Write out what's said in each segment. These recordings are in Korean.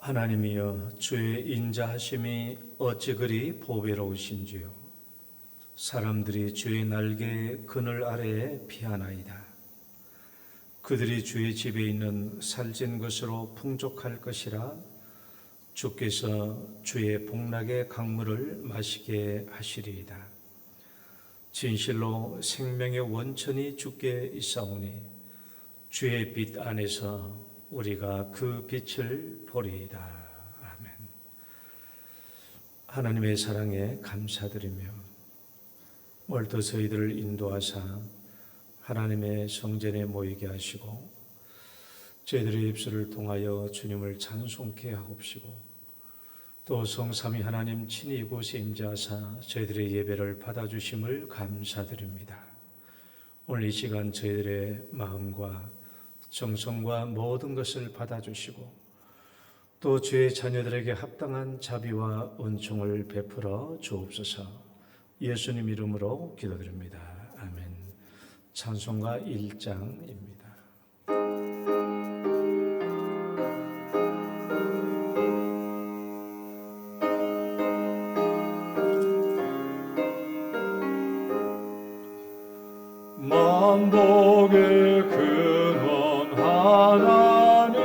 하나님이여, 주의 인자하심이 어찌 그리 보배로우신지요. 사람들이 주의 날개의 그늘 아래에 피하나이다. 그들이 주의 집에 있는 살찐 것으로 풍족할 것이라. 주께서 주의 복락의 강물을 마시게 하시리이다. 진실로 생명의 원천이 주께 있사오니 주의 빛 안에서 우리가 그 빛을 보리이다. 아멘. 하나님의 사랑에 감사드리며 오늘도 저희들을 인도하사 하나님의 성전에 모이게 하시고 저희들의 입술을 통하여 주님을 찬송케 하옵시고 또 성삼위 하나님 친히 이곳에 임재하사 저희들의 예배를 받아주심을 감사드립니다. 오늘 이 시간 저희들의 마음과 정성과 모든 것을 받아주시고 또 주의 자녀들에게 합당한 자비와 은총을 베풀어 주옵소서. 예수님 이름으로 기도드립니다. 아멘. 찬송가 1장입니다. 만복의 근원 하나님,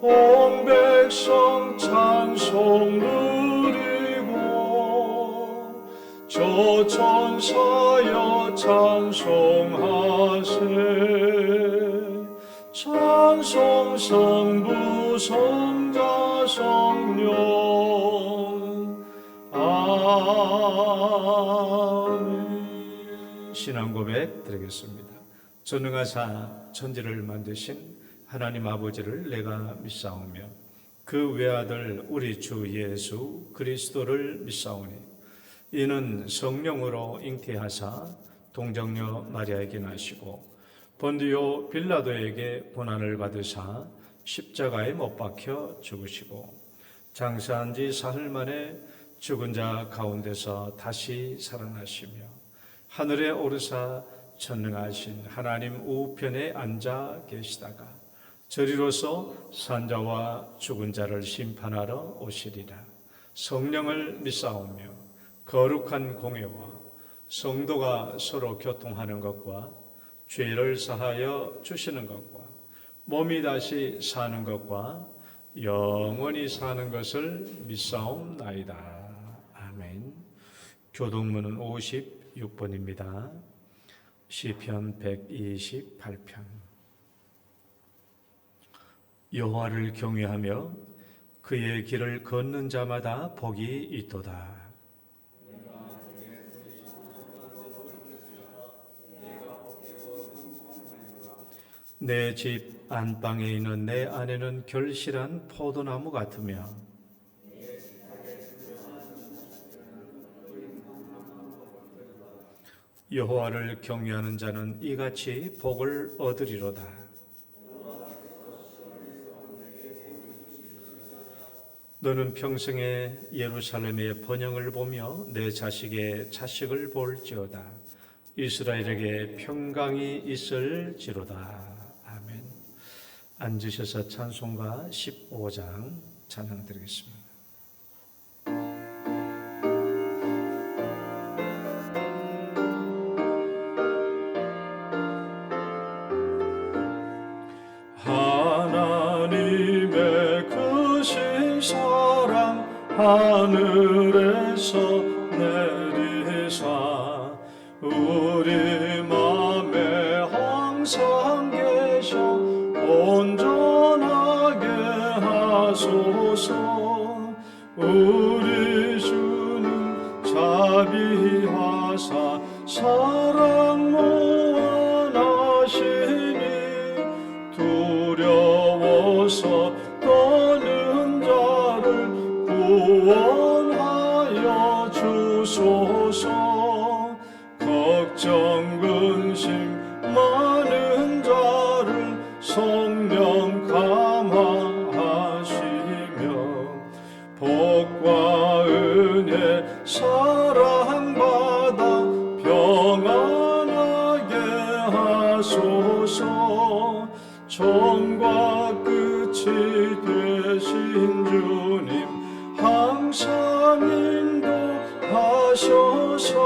온 백성 찬송 누리고 저 천사여 찬송하세. 찬송 성부 성자 성령. 아멘. 신앙 고백 드리겠습니다. 전능하사 천지를 만드신 하나님 아버지를 내가 믿사오며 그 외아들 우리 주 예수 그리스도를 믿사오니 이는 성령으로 잉태하사 동정녀 마리아에게 나시고 본디오 빌라도에게 고난을 받으사 십자가에 못 박혀 죽으시고 장사한 지 사흘 만에 죽은 자 가운데서 다시 살아나시며 하늘에 오르사 전능하신 하나님 우편에 앉아 계시다가 저리로서 산자와 죽은 자를 심판하러 오시리라. 성령을 믿사오며 거룩한 공회와 성도가 서로 교통하는 것과 죄를 사하여 주시는 것과 몸이 다시 사는 것과 영원히 사는 것을 믿사옵나이다. 아멘. 교동문은 56번입니다. 시편 128편. 여호와를 경외하며 그의 길을 걷는 자마다 복이 있도다. 내 집 안방에 있는 내 아내는 결실한 포도나무 같으며 여호와를 경외하는 자는 이같이 복을 얻으리로다. 너는 평생에 예루살렘의 번영을 보며 내 자식의 자식을 볼지어다. 이스라엘에게 평강이 있을지로다. 아멘. 앉으셔서 찬송가 15장 찬양 드리겠습니다. 하나님의 크신 사랑 하늘에서 내리사 우리 맘에 항상 계셔 온전하게 하소서. 우리 주는 자비하사 사랑 무한하시니 두려워서 떠는 자를 구원하여 주소서. 걱정 근심 많은 자를 성령 감화하시며 복과 은혜 사랑받아 평안하게 하소서. 전과 끝이 인도하셔서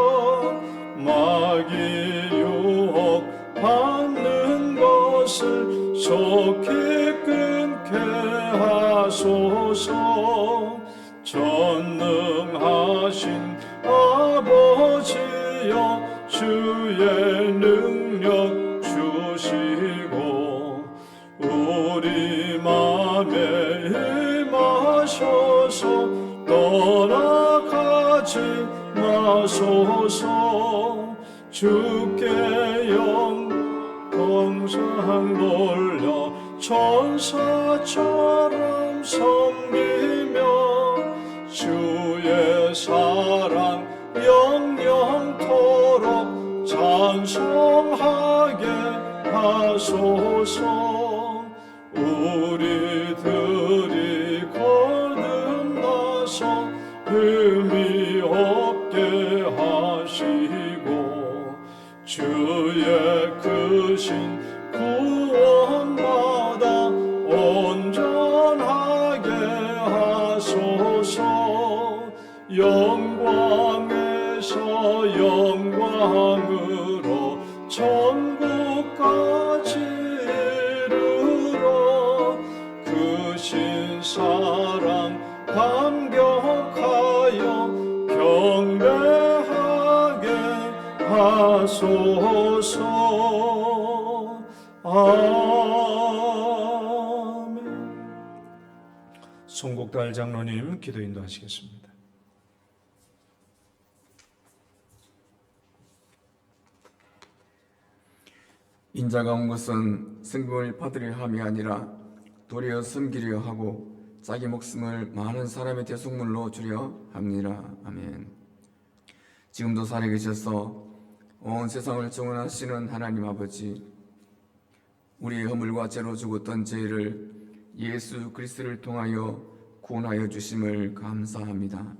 마귀 유혹 받는 것을 속히 끊게 하소서. 전능하신 아버지여 주의 능력 주시고 우리 맘에 임하셔서 떠나가지 마소서. 주께 영광상 돌려 천사처럼 섬기며 주의 사랑 영영토록 찬송하게 하소서. 우리들이 거듭나서 의미 없게 하시고 주의 크신 구원받아 온전하게 하소서. 영광에서 영광으로 천국까지 이르러 그 신사랑 감격하여 경배하게 하소서. 아멘. 송국달 장로님 기도 인도하시겠습니다. 인자가 온 것은 승금을 받으려 함이 아니라 도리어 섬기려 하고 자기 목숨을 많은 사람의 대속물로 주려 합니다. 아멘. 지금도 살아계셔서 온 세상을 정원하시는 하나님 아버지, 우리의 허물과 죄로 죽었던 죄를 예수 그리스도를 통하여 구원하여 주심을 감사합니다.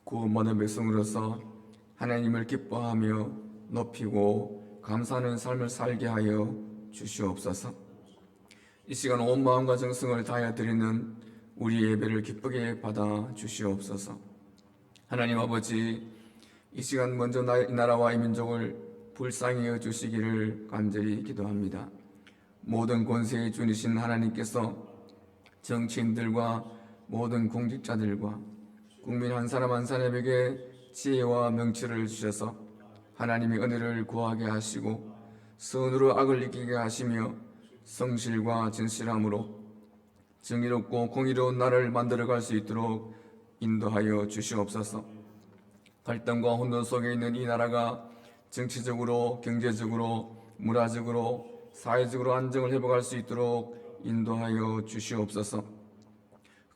구원받은 백성으로서 하나님을 기뻐하며 높이고 감사하는 삶을 살게 하여 주시옵소서. 이 시간 온 마음과 정성을 다하여 드리는 우리 예배를 기쁘게 받아 주시옵소서. 하나님 아버지, 이 시간 먼저 이 나라와 이 민족을 불쌍히 여 주시기를 간절히 기도합니다. 모든 권세의 주이신 하나님께서 정치인들과 모든 공직자들과 국민 한 사람 한 사람에게 지혜와 명철을 주셔서 하나님의 은혜를 구하게 하시고 선으로 악을 이기게 하시며 성실과 진실함으로 정의롭고 공의로운 나라를 만들어갈 수 있도록 인도하여 주시옵소서. 갈등과 혼돈 속에 있는 이 나라가 정치적으로, 경제적으로, 문화적으로, 사회적으로 안정을 회복할 수 있도록 인도하여 주시옵소서.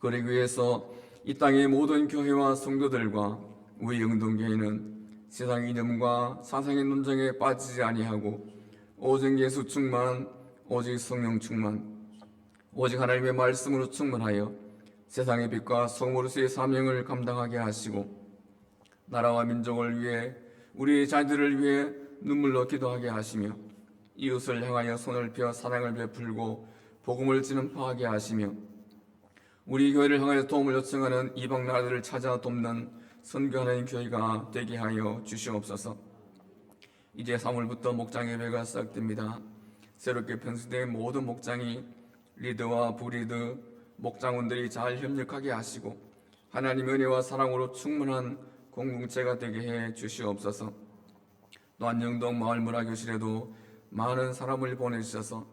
그러기 위해서 이 땅의 모든 교회와 성도들과 우리 영동교회는 세상 이념과 사상의 논쟁에 빠지지 아니하고 오직 예수 충만, 오직 성령 충만, 오직 하나님의 말씀으로 충만하여 세상의 빛과 소금으로서의 사명을 감당하게 하시고 나라와 민족을 위해 우리 자녀들을 위해 눈물로 기도하게 하시며 이웃을 향하여 손을 펴 사랑을 베풀고 복음을 전파하게 하시며 우리 교회를 향하여 도움을 요청하는 이방 나라들을 찾아 돕는 선교하는 교회가 되게 하여 주시옵소서. 이제 3월부터 목장 예배가 시작됩니다. 새롭게 편수된 모든 목장이 리더와 부리더, 목장원들이 잘 협력하게 하시고 하나님의 은혜와 사랑으로 충만한 공동체가 되게 해 주시옵소서. 또한 영동 마을문화교실에도 많은 사람을 보내주셔서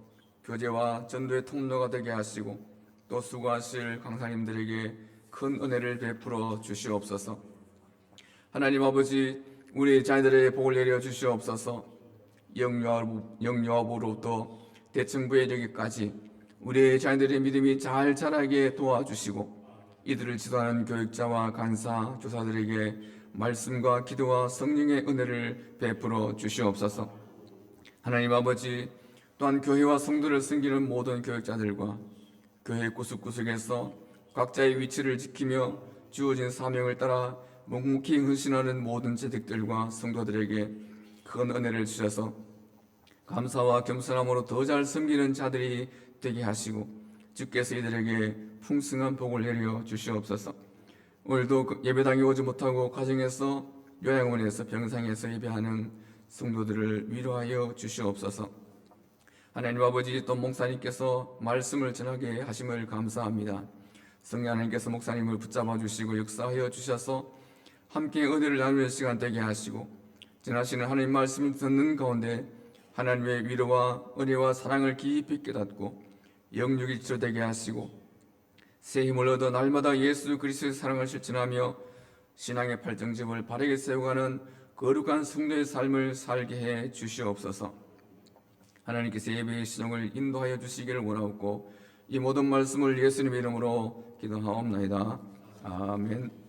교제와 전도의 통로가 되게 하시고 또 수고하실 강사님들에게 큰 은혜를 베풀어 주시옵소서. 하나님 아버지, 우리 자녀들의 복을 내려 주시옵소서. 영유아부로부터 대청부에 이르기까지 우리의 자녀들의 믿음이 잘 자라게 도와주시고 이들을 지도하는 교육자와 간사, 교사들에게 말씀과 기도와 성령의 은혜를 베풀어 주시옵소서. 하나님 아버지, 또한 교회와 성도를 섬기는 모든 교육자들과 교회 구석구석에서 각자의 위치를 지키며 주어진 사명을 따라 묵묵히 헌신하는 모든 재직들과 성도들에게 큰 은혜를 주셔서 감사와 겸손함으로 더 잘 섬기는 자들이 되게 하시고 주께서 이들에게 풍성한 복을 내려 주시옵소서. 오늘도 예배당에 오지 못하고 가정에서, 요양원에서, 병상에서 예배하는 성도들을 위로하여 주시옵소서. 하나님 아버지, 또 목사님께서 말씀을 전하게 하심을 감사합니다. 성령 하나님께서 목사님을 붙잡아 주시고 역사하여 주셔서 함께 은혜를 나누는 시간 되게 하시고, 전하시는 하나님 말씀을 듣는 가운데 하나님의 위로와 은혜와 사랑을 깊이 깨닫고 영육이 치료되게 하시고, 새 힘을 얻어 날마다 예수 그리스도의 사랑을 실천하며 신앙의 발전집을 바르게 세워가는 거룩한 성도의 삶을 살게 해 주시옵소서. 하나님께서 예배의 시종을 인도하여 주시기를 원하옵고, 이 모든 말씀을 예수님의 이름으로 기도하옵나이다. 아멘.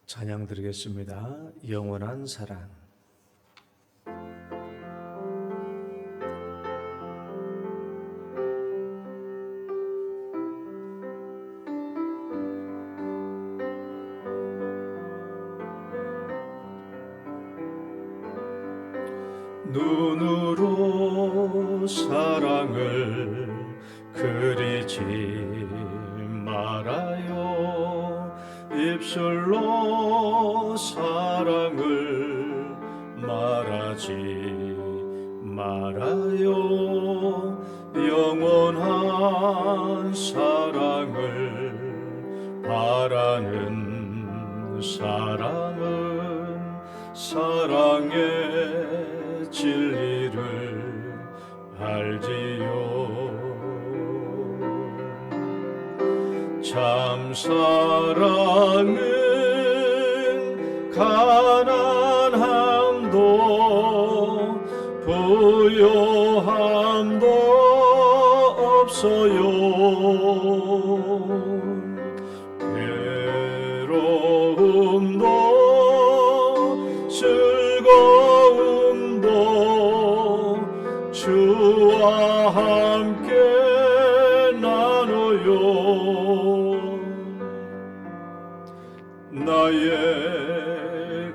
찬양 드리겠습니다. 영원한 사랑. 눈으로 사랑을 그리지 말아요. 입술로 사랑을 말하지 말아요. 영원한 사랑을 바라는 사람은 사랑의 진리를 알지요. 참 사랑은 가난함도 부요함도 없어요. 괴로움도 즐거움도 주와 함께 나눠요. 나의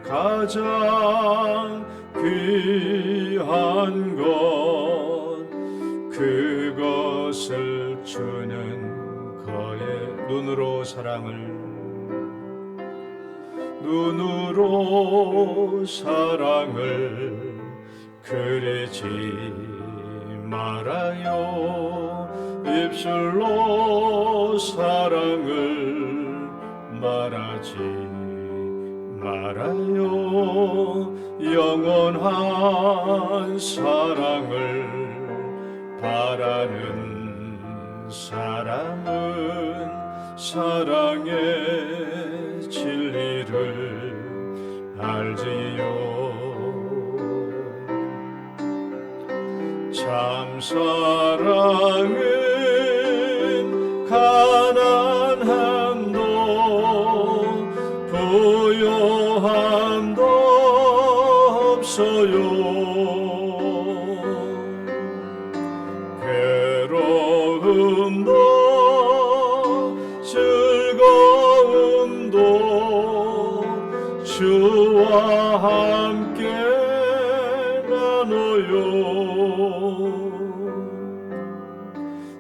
가장 귀한 것 그것을 주는 거에 눈으로 사랑을 그리지 말아요. 입술로 사랑을 말하지 말아요. 영원한 사랑을 바라는 사람은 사랑의 진리를 알지요. 참 사랑은 가난함도 부요함도 없어요. 괴로움도 즐거움도 주와 함께 나눠요.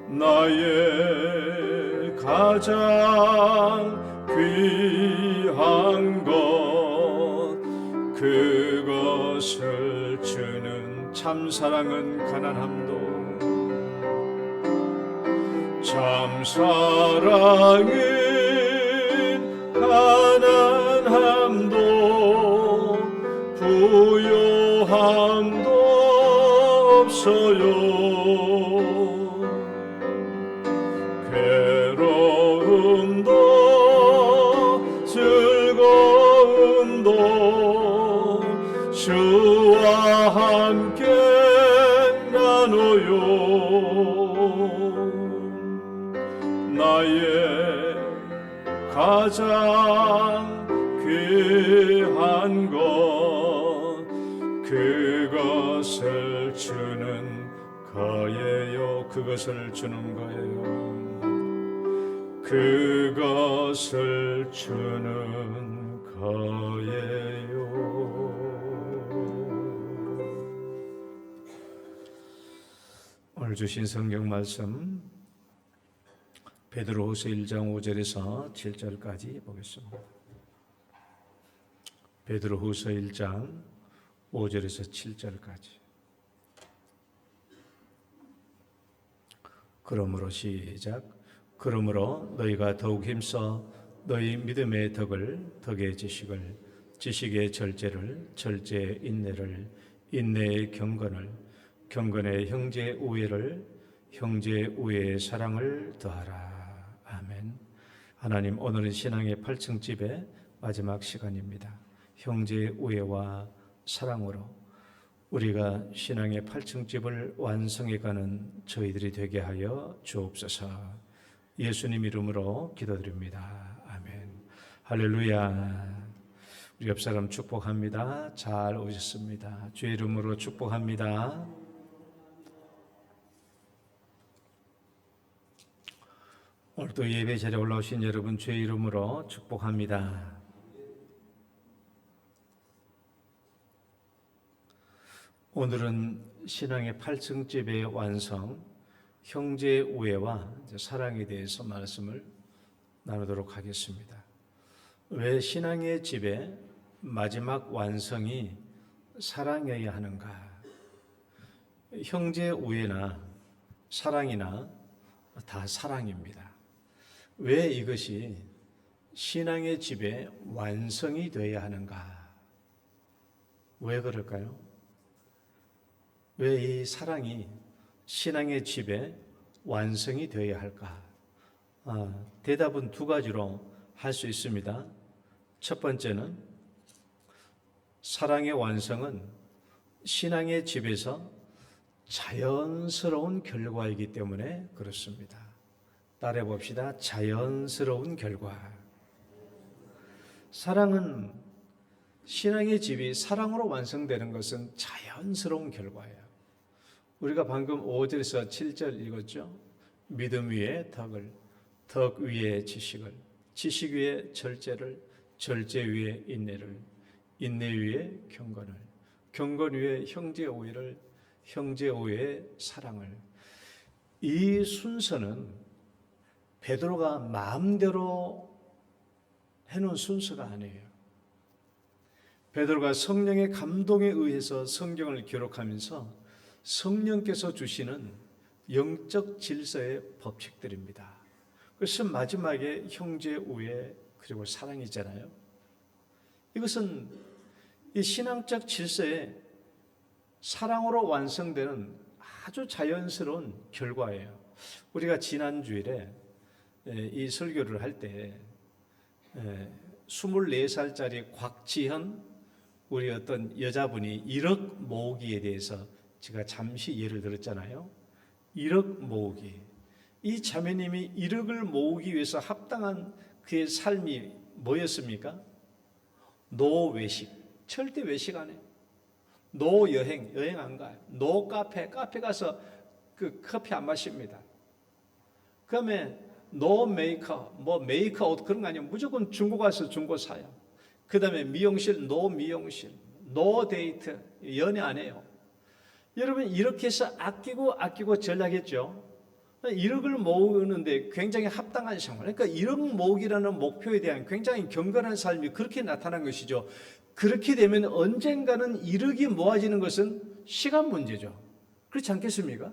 나의 가장 귀한 것 그것을 주는 참 사랑은 가난함도 참 사랑은 가난함도 부요함도 없어요. 괴로움도 즐거움도 주와 함께 나눠요. 나의 가장 귀한 것 거예요. 그것을 주는 거예요. 그것을 주는 거예요. 오늘 주신 성경 말씀 베드로후서 1장 5절에서 7절까지 보겠습니다. 베드로후서 1장 5절에서 7절까지. 그러므로 시작. 그러므로 너희가 더욱 힘써 너희 믿음의 덕의 지식을, 지식의 절제를, 절제의 인내를, 인내의 경건을, 경건의 형제의 우애를, 형제의 우애의 사랑을 더하라. 아멘. 하나님, 오늘은 신앙의 8층집의 마지막 시간입니다. 형제의 우애와 사랑으로 우리가 신앙의 8층집을 완성해가는 저희들이 되게 하여 주옵소서. 예수님 이름으로 기도드립니다. 아멘. 할렐루야. 우리 옆 사람 축복합니다. 잘 오셨습니다. 주의 이름으로 축복합니다. 오늘도 예배 자리에 올라오신 여러분 주의 이름으로 축복합니다. 오늘은 신앙의 8층집의 완성, 형제의 우애와 사랑에 대해서 말씀을 나누도록 하겠습니다. 왜 신앙의 집의 마지막 완성이 사랑이어야 하는가? 형제의 우애나 사랑이나 다 사랑입니다. 왜 이것이 신앙의 집의 완성이 되어야 하는가? 왜 그럴까요? 왜 이 사랑이 신앙의 집의 완성이 되어야 할까? 대답은 두 가지로 할 수 있습니다. 첫 번째는 사랑의 완성은 신앙의 집에서 자연스러운 결과이기 때문에 그렇습니다. 따라해 봅시다. 자연스러운 결과. 사랑은 신앙의 집이 사랑으로 완성되는 것은 자연스러운 결과예요. 우리가 방금 5절에서 7절 읽었죠. 믿음 위에 덕을, 덕 위에 지식을, 지식 위에 절제를, 절제 위에 인내를, 인내 위에 경건을, 경건 위에 형제 우애를, 형제 우애의 사랑을. 이 순서는 베드로가 마음대로 해놓은 순서가 아니에요. 베드로가 성령의 감동에 의해서 성경을 기록하면서 성령께서 주시는 영적 질서의 법칙들입니다. 그래서 마지막에 형제 우애 그리고 사랑이잖아요. 이것은 이 신앙적 질서의 사랑으로 완성되는 아주 자연스러운 결과예요. 우리가 지난 주일에 이 설교를 할 때 24살짜리 곽지현 우리 어떤 여자분이 1억 모으기에 대해서 제가 잠시 예를 들었잖아요. 1억 모으기. 이 자매님이 1억을 모으기 위해서 합당한 그의 삶이 뭐였습니까? 노 외식. 절대 외식 안 해요. 노 여행 안 가요. 노 카페 가서 그 커피 안 마십니다. 그다음에 노 메이크업, 뭐 메이크업 그런 거 아니에요. 무조건 중고 가서 중고 사요. 그다음에 미용실, 노 미용실, 노 데이트, 연애 안 해요. 여러분 이렇게 해서 아끼고 전략했죠. 1억을 모으는데 굉장히 합당한 생활. 그러니까 1억 모으기라는 목표에 대한 굉장히 경건한 삶이 그렇게 나타난 것이죠. 그렇게 되면 언젠가는 1억이 모아지는 것은 시간 문제죠. 그렇지 않겠습니까?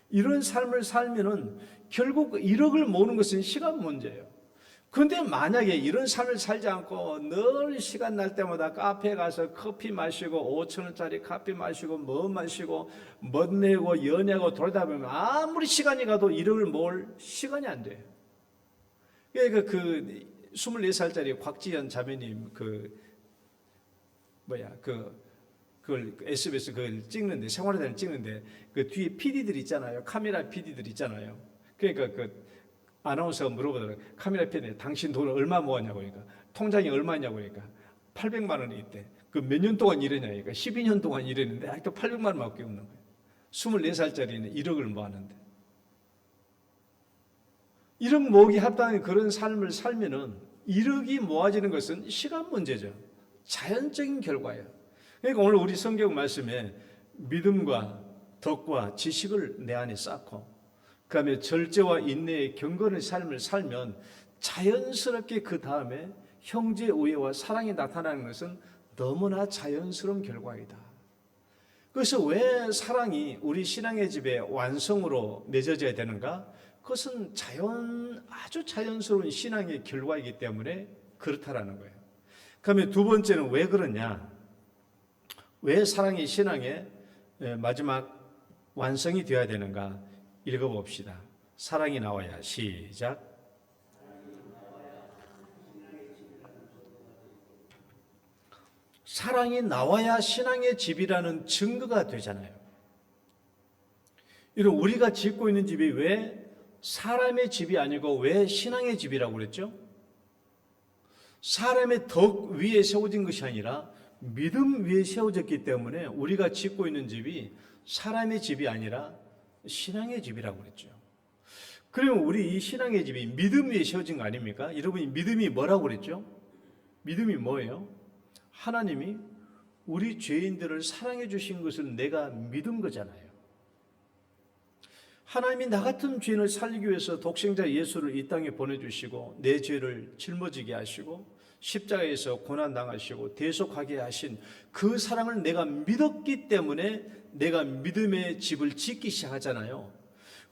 이런 삶을 살면은 결국 1억을 모으는 것은 시간 문제예요. 그런데 만약에 이런 삶을 살지 않고 늘 시간 날 때마다 카페에 가서 커피 마시고 5,000원짜리 커피 마시고 뭐 마시고 멋 내고 연애하고 돌다 보면 아무리 시간이 가도 1억을 모을 시간이 안 돼요. 그러니까 그 24살짜리 곽지연 자매님 그걸 SBS 그걸 찍는데 생활사진 찍는데 그 뒤에 PD들 있잖아요. 카메라 PD들 있잖아요. 그러니까 그 아나운서가 물어보더라고요. 카메라 PD한테 당신 돈을 얼마 모았냐고 그러니까 통장이 얼마냐고 그러니까 800만 원이 있대. 그 몇 년 동안 일했냐니까 12년 동안 일했는데 아직도 800만 원밖에 없는 거예요. 24살짜리는 1억을 모았는데 1억 모으기 합당한 그런 삶을 살면은 1억이 모아지는 것은 시간 문제죠. 자연적인 결과예요. 그러니까 오늘 우리 성경 말씀에 믿음과 덕과 지식을 내 안에 쌓고 그 다음에 절제와 인내의 경건의 삶을 살면 자연스럽게 그 다음에 형제 우애와 사랑이 나타나는 것은 너무나 자연스러운 결과이다. 그래서 왜 사랑이 우리 신앙의 집에 완성으로 맺어져야 되는가? 그것은 아주 자연스러운 신앙의 결과이기 때문에 그렇다라는 거예요. 그러면 두 번째는 왜 그러냐? 왜 사랑이 신앙의 마지막 완성이 되어야 되는가? 읽어봅시다. 사랑이 나와야 시작. 사랑이 나와야 신앙의 집이라는 증거가 되잖아요. 이런 우리가 짓고 있는 집이 왜 사람의 집이 아니고 왜 신앙의 집이라고 그랬죠? 사람의 덕 위에 세워진 것이 아니라 믿음 위에 세워졌기 때문에 우리가 짓고 있는 집이 사람의 집이 아니라 신앙의 집이라고 그랬죠. 그러면 우리 이 신앙의 집이 믿음 위에 세워진 거 아닙니까? 여러분이 믿음이 뭐라고 그랬죠? 믿음이 뭐예요? 하나님이 우리 죄인들을 사랑해 주신 것을 내가 믿은 거잖아요. 하나님이 나 같은 죄인을 살리기 위해서 독생자 예수를 이 땅에 보내주시고 내 죄를 짊어지게 하시고 십자가에서 고난당하시고 대속하게 하신 그 사랑을 내가 믿었기 때문에 내가 믿음의 집을 짓기 시작하잖아요.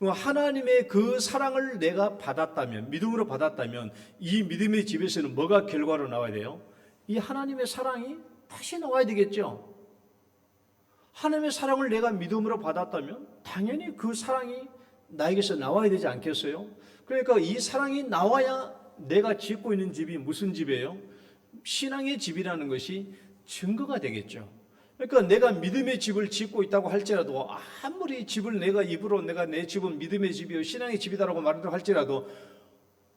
하나님의 그 사랑을 내가 받았다면, 믿음으로 받았다면 이 믿음의 집에서는 뭐가 결과로 나와야 돼요? 이 하나님의 사랑이 다시 나와야 되겠죠. 하나님의 사랑을 내가 믿음으로 받았다면 당연히 그 사랑이 나에게서 나와야 되지 않겠어요? 그러니까 이 사랑이 나와야 내가 짓고 있는 집이 무슨 집이에요? 신앙의 집이라는 것이 증거가 되겠죠. 그러니까 내가 믿음의 집을 짓고 있다고 할지라도 아무리 집을 내가 입으로 내가 내 집은 믿음의 집이요 신앙의 집이다라고 말한다고 할지라도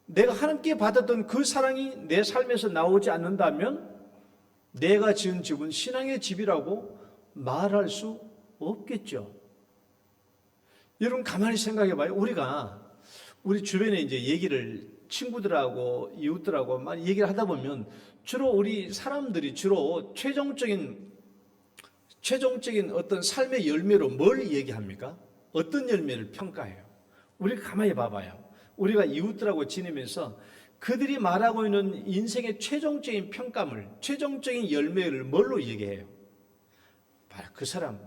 내가 하나님께 받았던 그 사랑이 내 삶에서 나오지 않는다면 내가 지은 집은 신앙의 집이라고 말할 수 없겠죠. 여러분 가만히 생각해 봐요. 우리 주변에 이제 얘기를 친구들하고 이웃들하고 많이 얘기를 하다 보면 주로 우리 사람들이 주로 최종적인 어떤 삶의 열매로 뭘 얘기합니까? 어떤 열매를 평가해요? 우리가 가만히 봐봐요. 우리가 이웃들하고 지내면서 그들이 말하고 있는 인생의 최종적인 평가물, 최종적인 열매를 뭘로 얘기해요? 바로 그 사람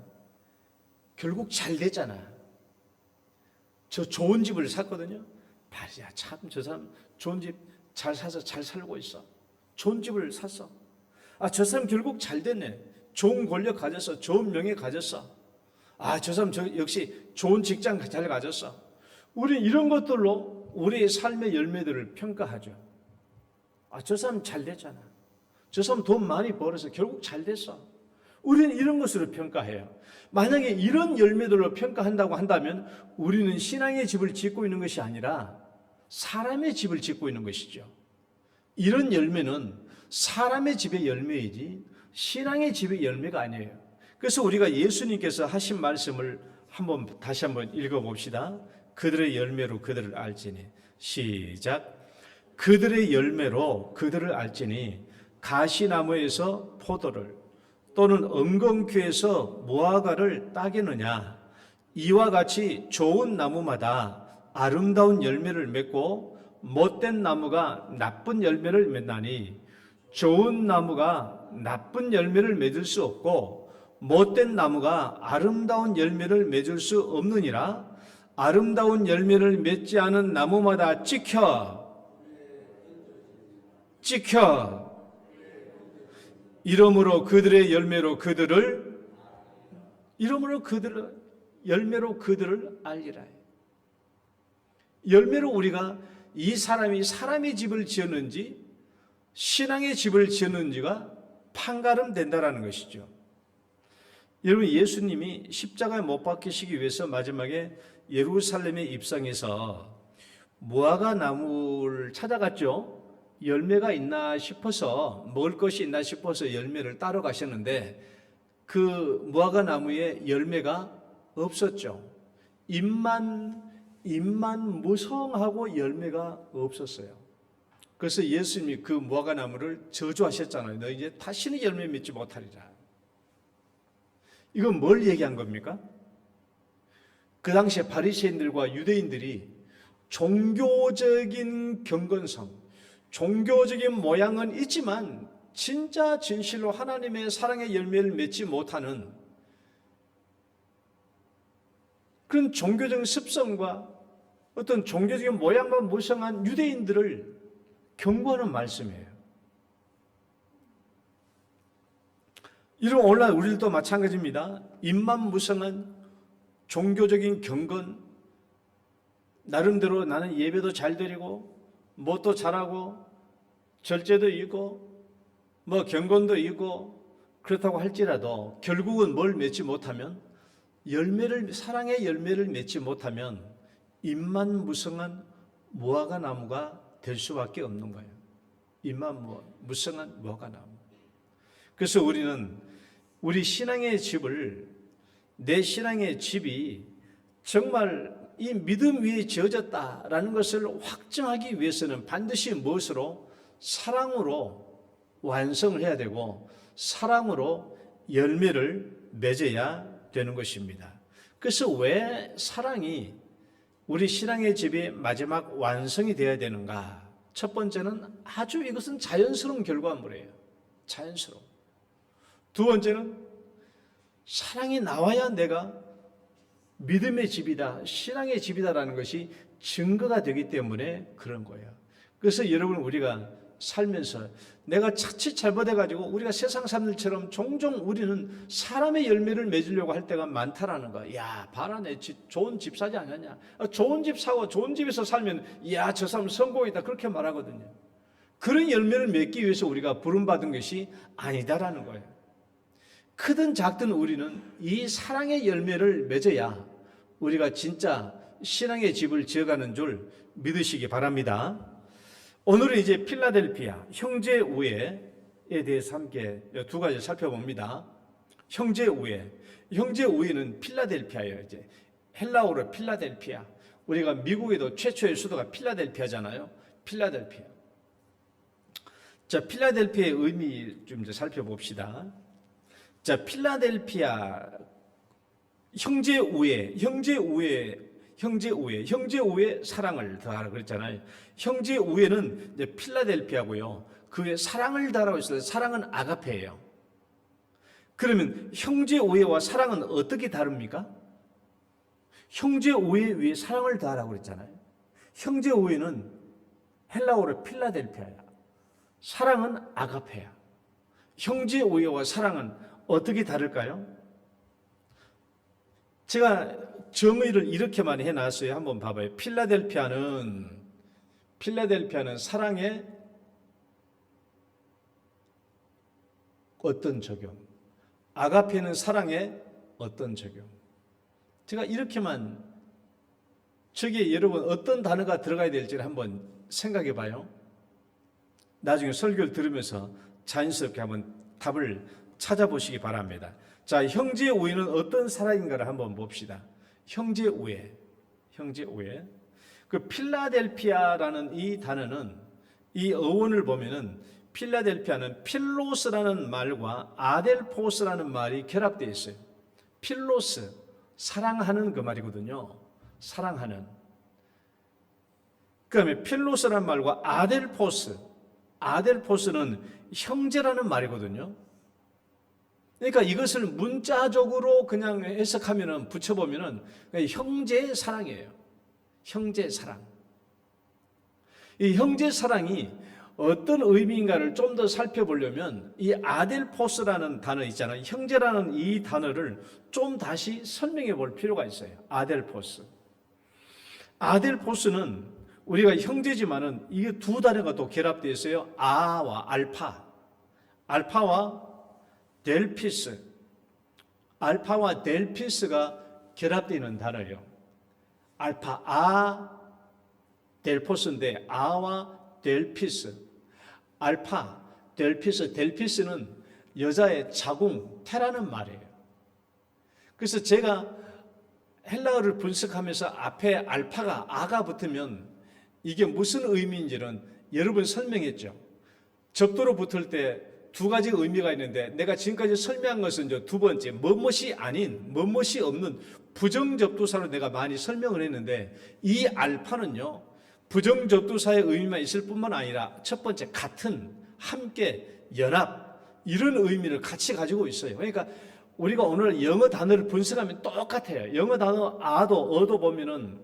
결국 잘 됐잖아. 저 좋은 집을 샀거든요. 말이야 참 저 사람 좋은 집 잘 사서 잘 살고 있어. 좋은 집을 샀어. 저 사람 결국 잘 됐네. 좋은 권력 가졌어. 좋은 명예 가졌어. 저 사람 역시 좋은 직장 잘 가졌어. 우리는 이런 것들로 우리의 삶의 열매들을 평가하죠. 저 사람 잘 됐잖아. 저 사람 돈 많이 벌어서 결국 잘 됐어. 우리는 이런 것으로 평가해요. 만약에 이런 열매들로 평가한다고 한다면 우리는 신앙의 집을 짓고 있는 것이 아니라 사람의 집을 짓고 있는 것이죠. 이런 열매는 사람의 집의 열매이지 신앙의 집의 열매가 아니에요. 그래서 우리가 예수님께서 하신 말씀을 다시 한번 읽어봅시다. 그들의 열매로 그들을 알지니 시작. 그들의 열매로 그들을 알지니 가시나무에서 포도를 또는 엉겅퀴에서 무화과를 따겠느냐. 이와 같이 좋은 나무마다 아름다운 열매를 맺고 못된 나무가 나쁜 열매를 맺나니 좋은 나무가 나쁜 열매를 맺을 수 없고 못된 나무가 아름다운 열매를 맺을 수 없느니라. 아름다운 열매를 맺지 않은 나무마다 찍혀 이러므로 그들의 열매로 그들을 알리라. 열매로 우리가 이 사람이 사람의 집을 지었는지 신앙의 집을 지었는지가 판가름 된다라는 것이죠. 여러분 예수님이 십자가에 못 박히시기 위해서 마지막에 예루살렘에 입성해서 무화과 나무를 찾아갔죠. 열매가 있나 싶어서 먹을 것이 있나 싶어서 열매를 따러 가셨는데 그 무화과 나무에 열매가 없었죠. 잎만 무성하고 열매가 없었어요. 그래서 예수님이 그 무화과나무를 저주하셨잖아요. 너 이제 다시는 열매 맺지 못하리라. 이건 뭘 얘기한 겁니까? 그 당시에 바리새인들과 유대인들이 종교적인 경건성, 종교적인 모양은 있지만 진짜 진실로 하나님의 사랑의 열매를 맺지 못하는 그런 종교적인 습성과 어떤 종교적인 모양만 무성한 유대인들을 경고하는 말씀이에요. 이런 오늘날 우리들도 마찬가지입니다. 입만 무성한 종교적인 경건, 나름대로 나는 예배도 잘 드리고 뭣도 잘하고 절제도 있고 뭐 경건도 있고 그렇다고 할지라도 결국은 뭘 맺지 못하면 사랑의 열매를 맺지 못하면 입만 무성한 무화과 나무가 될 수밖에 없는 거예요. 입만 무성한 무화과 나무. 그래서 우리는 우리 신앙의 집을, 내 신앙의 집이 정말 이 믿음 위에 지어졌다라는 것을 확증하기 위해서는 반드시 무엇으로? 사랑으로 완성을 해야 되고 사랑으로 열매를 맺어야 되는 것입니다. 그래서 왜 사랑이 우리 신앙의 집의 마지막 완성이 되어야 되는가? 첫 번째는 아주 이것은 자연스러운 결과물이에요. 자연스러운. 두 번째는 사랑이 나와야 내가 믿음의 집이다, 신앙의 집이다라는 것이 증거가 되기 때문에 그런 거예요. 그래서 여러분 우리가 살면서 내가 자칫 잘못해가지고 우리가 세상 사람들처럼 종종 우리는 사람의 열매를 맺으려고 할 때가 많다라는 거야. 야, 봐라, 내 좋은 집 사지 않았냐? 좋은 집 사고 좋은 집에서 살면 야, 저 사람 성공이다 그렇게 말하거든요. 그런 열매를 맺기 위해서 우리가 부름받은 것이 아니다라는 거예요. 크든 작든 우리는 이 사랑의 열매를 맺어야 우리가 진짜 신앙의 집을 지어가는 줄 믿으시기 바랍니다. 오늘은 이제 필라델피아 형제 우애에 대해서 함께 두 가지 살펴봅니다. 형제 우애. 형제 우애는 필라델피아예요. 이제 헬라어로 필라델피아. 우리가 미국에도 최초의 수도가 필라델피아잖아요. 필라델피아. 자, 필라델피아의 의미 좀 이제 살펴봅시다. 자, 필라델피아 형제 우애, 형제 우애 사랑을 더하라 그랬잖아요. 형제 우애는 이제 필라델피아고요. 그 외에 사랑을 더하라고 했어요. 사랑은 아가페예요. 그러면 형제 우애와 사랑은 어떻게 다릅니까? 형제 우애 위에 사랑을 더하라고 그랬잖아요. 형제 우애는 헬라어로 필라델피아야. 사랑은 아가페야. 형제 우애와 사랑은 어떻게 다를까요? 제가 정의를 이렇게 많이 해놨어요. 한번 봐봐요. 필라델피아는 사랑의 어떤 적용, 아가페는 사랑의 어떤 적용. 제가 이렇게만, 저기에 여러분 어떤 단어가 들어가야 될지를 한번 생각해 봐요. 나중에 설교를 들으면서 자연스럽게 한번 답을 찾아보시기 바랍니다. 자, 형제 우애는 어떤 사랑인가를 한번 봅시다. 형제 우애. 그 필라델피아라는 이 단어는, 이 어원을 보면은 필라델피아는 필로스라는 말과 아델포스라는 말이 결합되어 있어요. 필로스, 사랑하는 그 말이거든요. 사랑하는. 그 다음에 필로스라는 말과 아델포스는 형제라는 말이거든요. 그러니까 이것을 문자적으로 그냥 해석하면은, 붙여보면은 형제의 사랑이에요. 형제 사랑. 이 형제 사랑이 어떤 의미인가를 좀 더 살펴보려면 이 아델포스라는 단어 있잖아요. 형제라는 이 단어를 좀 다시 설명해 볼 필요가 있어요. 아델포스는 우리가 형제지만은 이게 두 단어가 또 결합되어 있어요. 아와 알파. 알파와 델피스가 결합되는 단어예요. 알파, 델포스인데 아와 델피스. 알파, 델피스는 여자의 자궁, 태라는 말이에요. 그래서 제가 헬라어를 분석하면서 앞에 알파가 아가 붙으면 이게 무슨 의미인지는 여러분 설명했죠. 접두로 붙을 때 두 가지 의미가 있는데 내가 지금까지 설명한 것은 이제 두 번째 뭐뭇이 아닌 뭐뭇이 없는 부정접두사로 내가 많이 설명을 했는데 이 알파는요 부정접두사의 의미만 있을 뿐만 아니라 첫 번째 같은, 함께, 연합 이런 의미를 같이 가지고 있어요. 그러니까 우리가 오늘 영어 단어를 분석하면 똑같아요. 영어 단어 아도 어도 보면은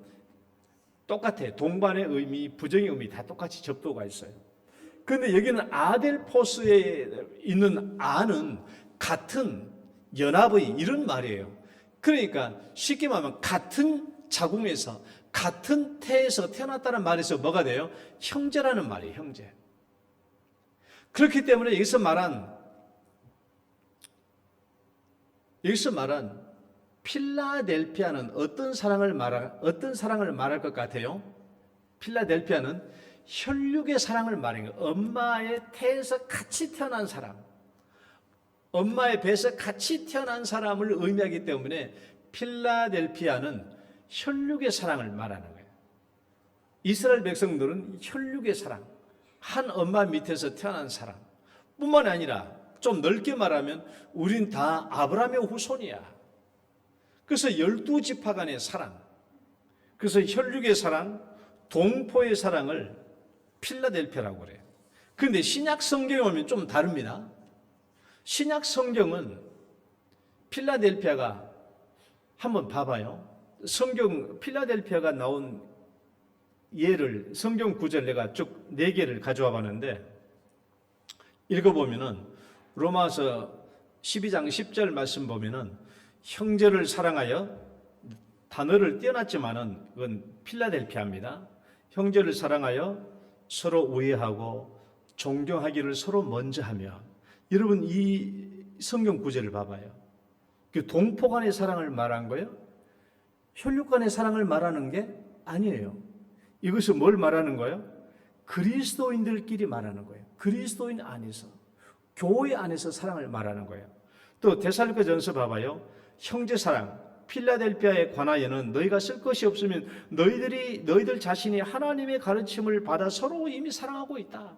똑같아요. 동반의 의미, 부정의 의미 다 똑같이 접두가 있어요. 그런데 여기는 아델포스에 있는 아는 같은, 연합의 이런 말이에요. 그러니까 쉽게 말하면 같은 자궁에서 같은 태에서 태어났다는 말에서 뭐가 돼요? 형제라는 말이에요. 형제. 그렇기 때문에 여기서 말한 필라델피아는 어떤 사랑을 말할 것 같아요? 필라델피아는 혈육의 사랑을 말하는 거예요. 엄마의 태에서 같이 태어난 사람, 엄마의 배에서 같이 태어난 사람을 의미하기 때문에 필라델피아는 혈육의 사랑을 말하는 거예요. 이스라엘 백성들은 혈육의 사랑, 한 엄마 밑에서 태어난 사람 뿐만 아니라 좀 넓게 말하면 우린 다 아브라함의 후손이야. 그래서 12지파 간의 사랑, 그래서 혈육의 사랑, 동포의 사랑을 필라델피아라고 그래요. 그런데 신약 성경에 오면 좀 다릅니다. 신약 성경은 필라델피아가 한번 봐봐요. 성경 필라델피아가 나온 예를 성경 구절 내가 쭉 4개를 가져와 봤는데 읽어보면은 로마서 12장 10절 말씀 보면은 형제를 사랑하여, 단어를 떼어놨지만은 그건 필라델피아입니다. 형제를 사랑하여 서로 우애하고 존경하기를 서로 먼저 하며. 여러분 이 성경 구절을 봐봐요. 그 동포 간의 사랑을 말한 거예요? 혈육 간의 사랑을 말하는 게 아니에요. 이것은 뭘 말하는 거예요? 그리스도인들끼리 말하는 거예요. 그리스도인 안에서, 교회 안에서 사랑을 말하는 거예요. 또 데살로니가전서 봐봐요. 형제 사랑, 필라델피아에 관하여는 너희가 쓸 것이 없으면 너희들 자신이 하나님의 가르침을 받아 서로 이미 사랑하고 있다.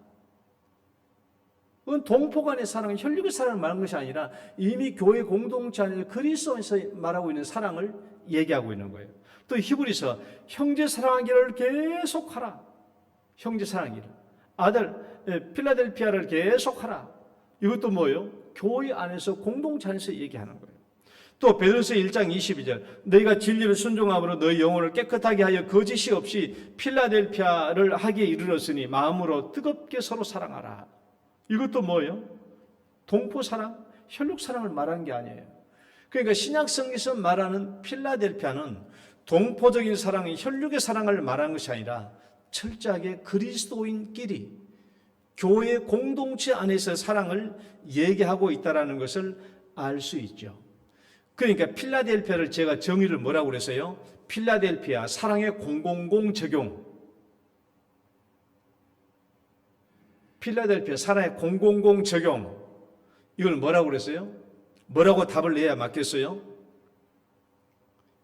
그건 동포 간의 사랑, 혈육의 사랑을 말하는 것이 아니라 이미 교회 공동체 안에서 그리스도에서 말하고 있는 사랑을 얘기하고 있는 거예요. 또 히브리서 형제 사랑하기를 계속하라. 형제 사랑하기를. 필라델피아를 계속하라. 이것도 뭐예요? 교회 안에서 공동체 안에서 얘기하는 거예요. 또 베드로서 1장 22절 너희가 진리를 순종함으로 너희 영혼을 깨끗하게 하여 거짓이 없이 필라델피아를 하기에 이르렀으니 마음으로 뜨겁게 서로 사랑하라. 이것도 뭐예요? 동포 사랑, 혈육 사랑을 말하는 게 아니에요. 그러니까 신약성경에서 말하는 필라델피아는 동포적인 사랑, 혈육의 사랑을 말하는 것이 아니라 철저하게 그리스도인끼리 교회 공동체 안에서 사랑을 얘기하고 있다는 것을 알 수 있죠. 그러니까 필라델피아를 제가 정의를 뭐라고 그랬어요? 필라델피아 사랑의 000 적용. 필라델피아 사랑의 000 적용. 이걸 뭐라고 그랬어요? 뭐라고 답을 내야 맞겠어요?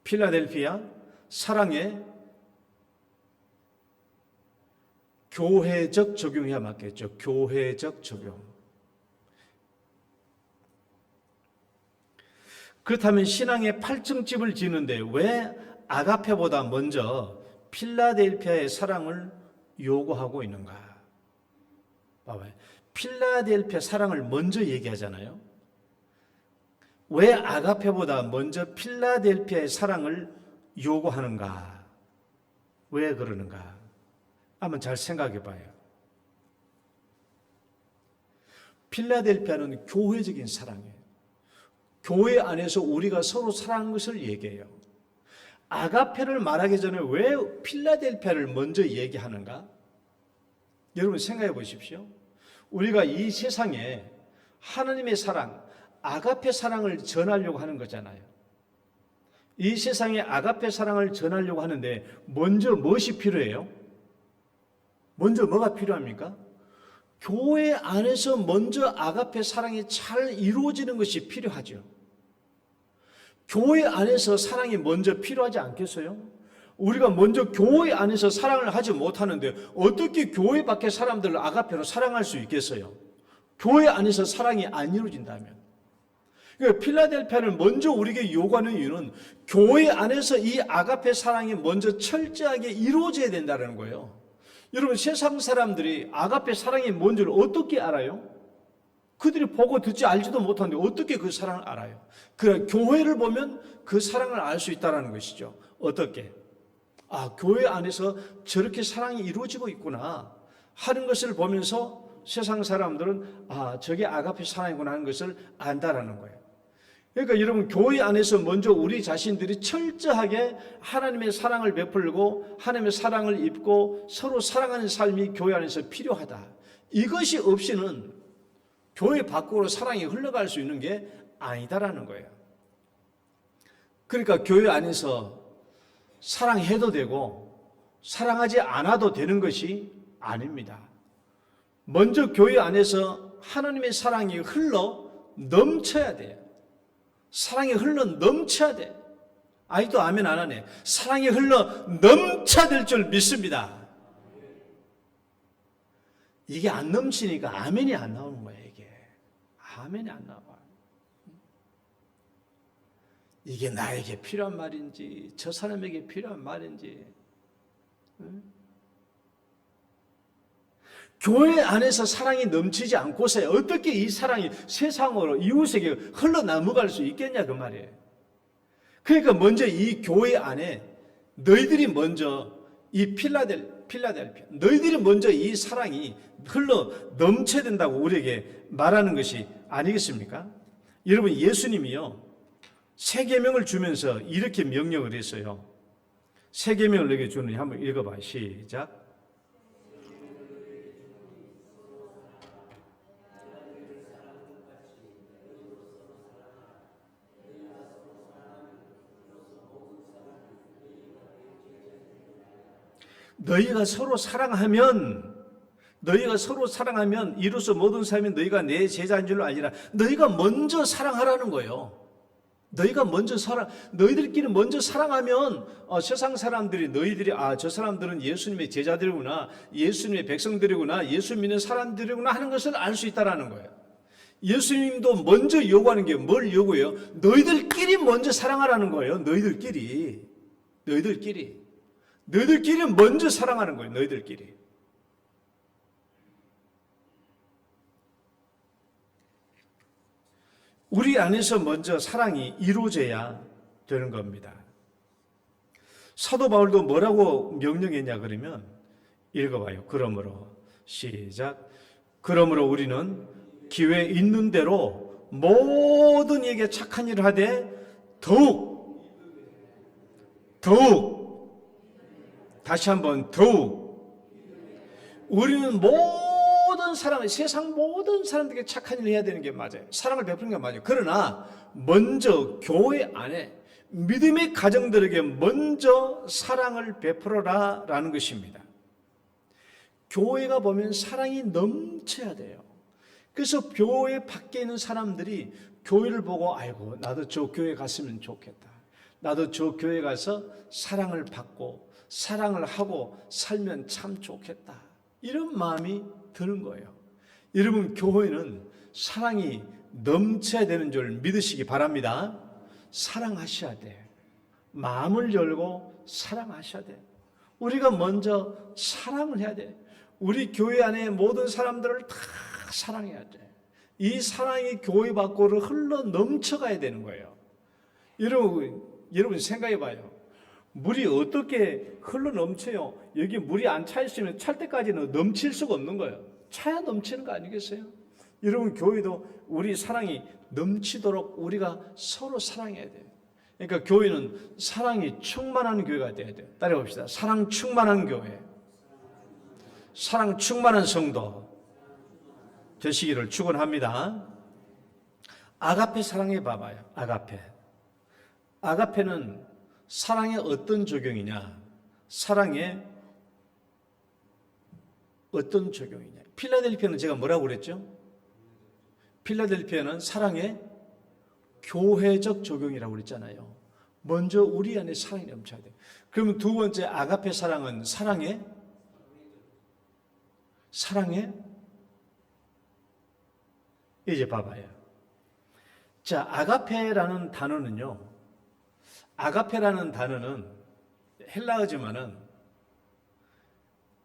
필라델피아 사랑의 교회적 적용해야 맞겠죠. 교회적 적용. 그렇다면 신앙의 8층집을 지는데 왜 아가페보다 먼저 필라델피아의 사랑을 요구하고 있는가? 봐봐요. 필라델피아 사랑을 먼저 얘기하잖아요. 왜 아가페보다 먼저 필라델피아의 사랑을 요구하는가? 왜 그러는가? 한번 잘 생각해 봐요. 필라델피아는 교회적인 사랑이에요. 교회 안에서 우리가 서로 사랑하는 것을 얘기해요. 아가페를 말하기 전에 왜 필라델피아를 먼저 얘기하는가? 여러분 생각해 보십시오. 우리가 이 세상에 하나님의 사랑, 아가페 사랑을 전하려고 하는 거잖아요. 이 세상에 아가페 사랑을 전하려고 하는데 먼저 무엇이 필요해요? 먼저 뭐가 필요합니까? 교회 안에서 먼저 아가페 사랑이 잘 이루어지는 것이 필요하죠. 교회 안에서 사랑이 먼저 필요하지 않겠어요? 우리가 먼저 교회 안에서 사랑을 하지 못하는데 어떻게 교회 밖의 사람들을 아가페로 사랑할 수 있겠어요? 교회 안에서 사랑이 안 이루어진다면. 그러니까 필라델피아를 먼저 우리에게 요구하는 이유는 교회 안에서 이 아가페 사랑이 먼저 철저하게 이루어져야 된다는 거예요. 여러분, 세상 사람들이 아가페 사랑이 뭔지를 어떻게 알아요? 그들이 보고 듣지 알지도 못하는데 어떻게 그 사랑을 알아요? 그 교회를 보면 그 사랑을 알 수 있다는 것이죠. 어떻게? 아, 교회 안에서 저렇게 사랑이 이루어지고 있구나 하는 것을 보면서 세상 사람들은 아, 저게 아가페 사랑이구나 하는 것을 안다라는 거예요. 그러니까 여러분, 교회 안에서 먼저 우리 자신들이 철저하게 하나님의 사랑을 베풀고 하나님의 사랑을 입고 서로 사랑하는 삶이 교회 안에서 필요하다. 이것이 없이는 교회 밖으로 사랑이 흘러갈 수 있는 게 아니다라는 거예요. 그러니까 교회 안에서 사랑해도 되고 사랑하지 않아도 되는 것이 아닙니다. 먼저 교회 안에서 하나님의 사랑이 흘러 넘쳐야 돼요. 사랑이 흘러 넘쳐야 돼. 아직도 아멘 안 하네. 사랑이 흘러 넘쳐야 될 줄 믿습니다. 이게 안 넘치니까 아멘이 안 나오는 거예요. 이게 아멘이 안 나와. 이게 나에게 필요한 말인지 저 사람에게 필요한 말인지. 교회 안에서 사랑이 넘치지 않고서 어떻게 이 사랑이 세상으로 이웃에게 흘러넘어갈 수 있겠냐 그 말이에요. 그러니까 먼저 이 교회 안에 너희들이 먼저 이 필라델피아 너희들이 먼저 이 사랑이 흘러 넘쳐야 된다고 우리에게 말하는 것이 아니겠습니까? 여러분, 예수님이요 세 계명을 주면서 이렇게 명령을 했어요. 세 계명을 너에게 주느니 한번 읽어봐. 시작. 너희가 서로 사랑하면 이로써 모든 사람이 너희가 내 제자인 줄로 알리라. 너희가 먼저 사랑하라는 거예요. 너희들끼리 먼저 사랑하면 세상 사람들이 너희들이 저 사람들은 예수님의 제자들이구나, 예수님의 백성들이구나, 예수 믿는 사람들이구나 하는 것을 알 수 있다라는 거예요. 예수님도 먼저 요구하는 게 뭘 요구해요? 너희들끼리 먼저 사랑하라는 거예요. 너희들끼리 먼저 사랑하는 거예요. 너희들끼리. 우리 안에서 먼저 사랑이 이루어져야 되는 겁니다. 사도 바울도 뭐라고 명령했냐 그러면 읽어봐요. 그러므로 시작. 그러므로 우리는 기회 있는 대로 모든 이에게 착한 일을 하되 더욱 다시 한번 더욱 우리는 모든 사람, 세상 모든 사람들에게 착한 일을 해야 되는 게 맞아요. 사랑을 베푸는 게 맞아요. 그러나 먼저 교회 안에 믿음의 가정들에게 먼저 사랑을 베풀어라 라는 것입니다. 교회가 보면 사랑이 넘쳐야 돼요. 그래서 교회 밖에 있는 사람들이 교회를 보고 아이고 나도 저 교회 갔으면 좋겠다. 나도 저 교회 가서 사랑을 받고 사랑을 하고 살면 참 좋겠다. 이런 마음이 드는 거예요. 여러분, 교회는 사랑이 넘쳐야 되는 줄 믿으시기 바랍니다. 사랑하셔야 돼. 마음을 열고 사랑하셔야 돼. 우리가 먼저 사랑을 해야 돼. 우리 교회 안에 모든 사람들을 다 사랑해야 돼. 이 사랑이 교회 밖으로 흘러 넘쳐가야 되는 거예요. 여러분 생각해 봐요. 물이 어떻게 흘러 넘쳐요? 여기 물이 안 차 있으면 찰 때까지는 넘칠 수가 없는 거예요. 차야 넘치는 거 아니겠어요? 여러분, 교회도 우리 사랑이 넘치도록 우리가 서로 사랑해야 돼요. 그러니까 교회는 사랑이 충만한 교회가 돼야 돼요. 따라봅시다. 사랑 충만한 교회, 사랑 충만한 성도 되시기를 축원합니다. 아가페 사랑해 봐봐요. 아가페는 사랑의 어떤 적용이냐? 사랑의 어떤 적용이냐? 필라델피아는 제가 뭐라고 그랬죠? 필라델피아는 사랑의 교회적 적용이라고 그랬잖아요. 먼저 우리 안에 사랑이 넘쳐야 돼요. 그러면 두 번째 아가페 사랑은 사랑에 이제 봐봐요. 자, 아가페라는 단어는 헬라어지만은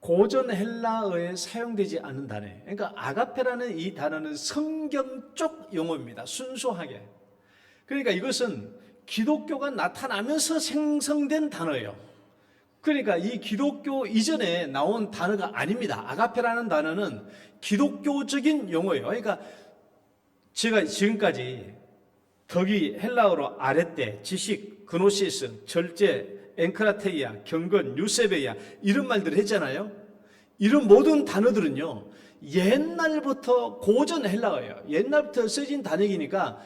고전 헬라어에 사용되지 않은 단어예요. 그러니까 아가페라는 이 단어는 성경적 용어입니다. 순수하게. 그러니까 이것은 기독교가 나타나면서 생성된 단어예요. 그러니까 이 기독교 이전에 나온 단어가 아닙니다. 아가페라는 단어는 기독교적인 용어예요. 그러니까 제가 지금까지 덕이 헬라어로 아레떼, 지식, 그노시스, 절제, 엔크라테이아, 경건, 유세베이아 이런 말들을 했잖아요. 이런 모든 단어들은요 옛날부터 고전 헬라어예요. 옛날부터 써진 단어이니까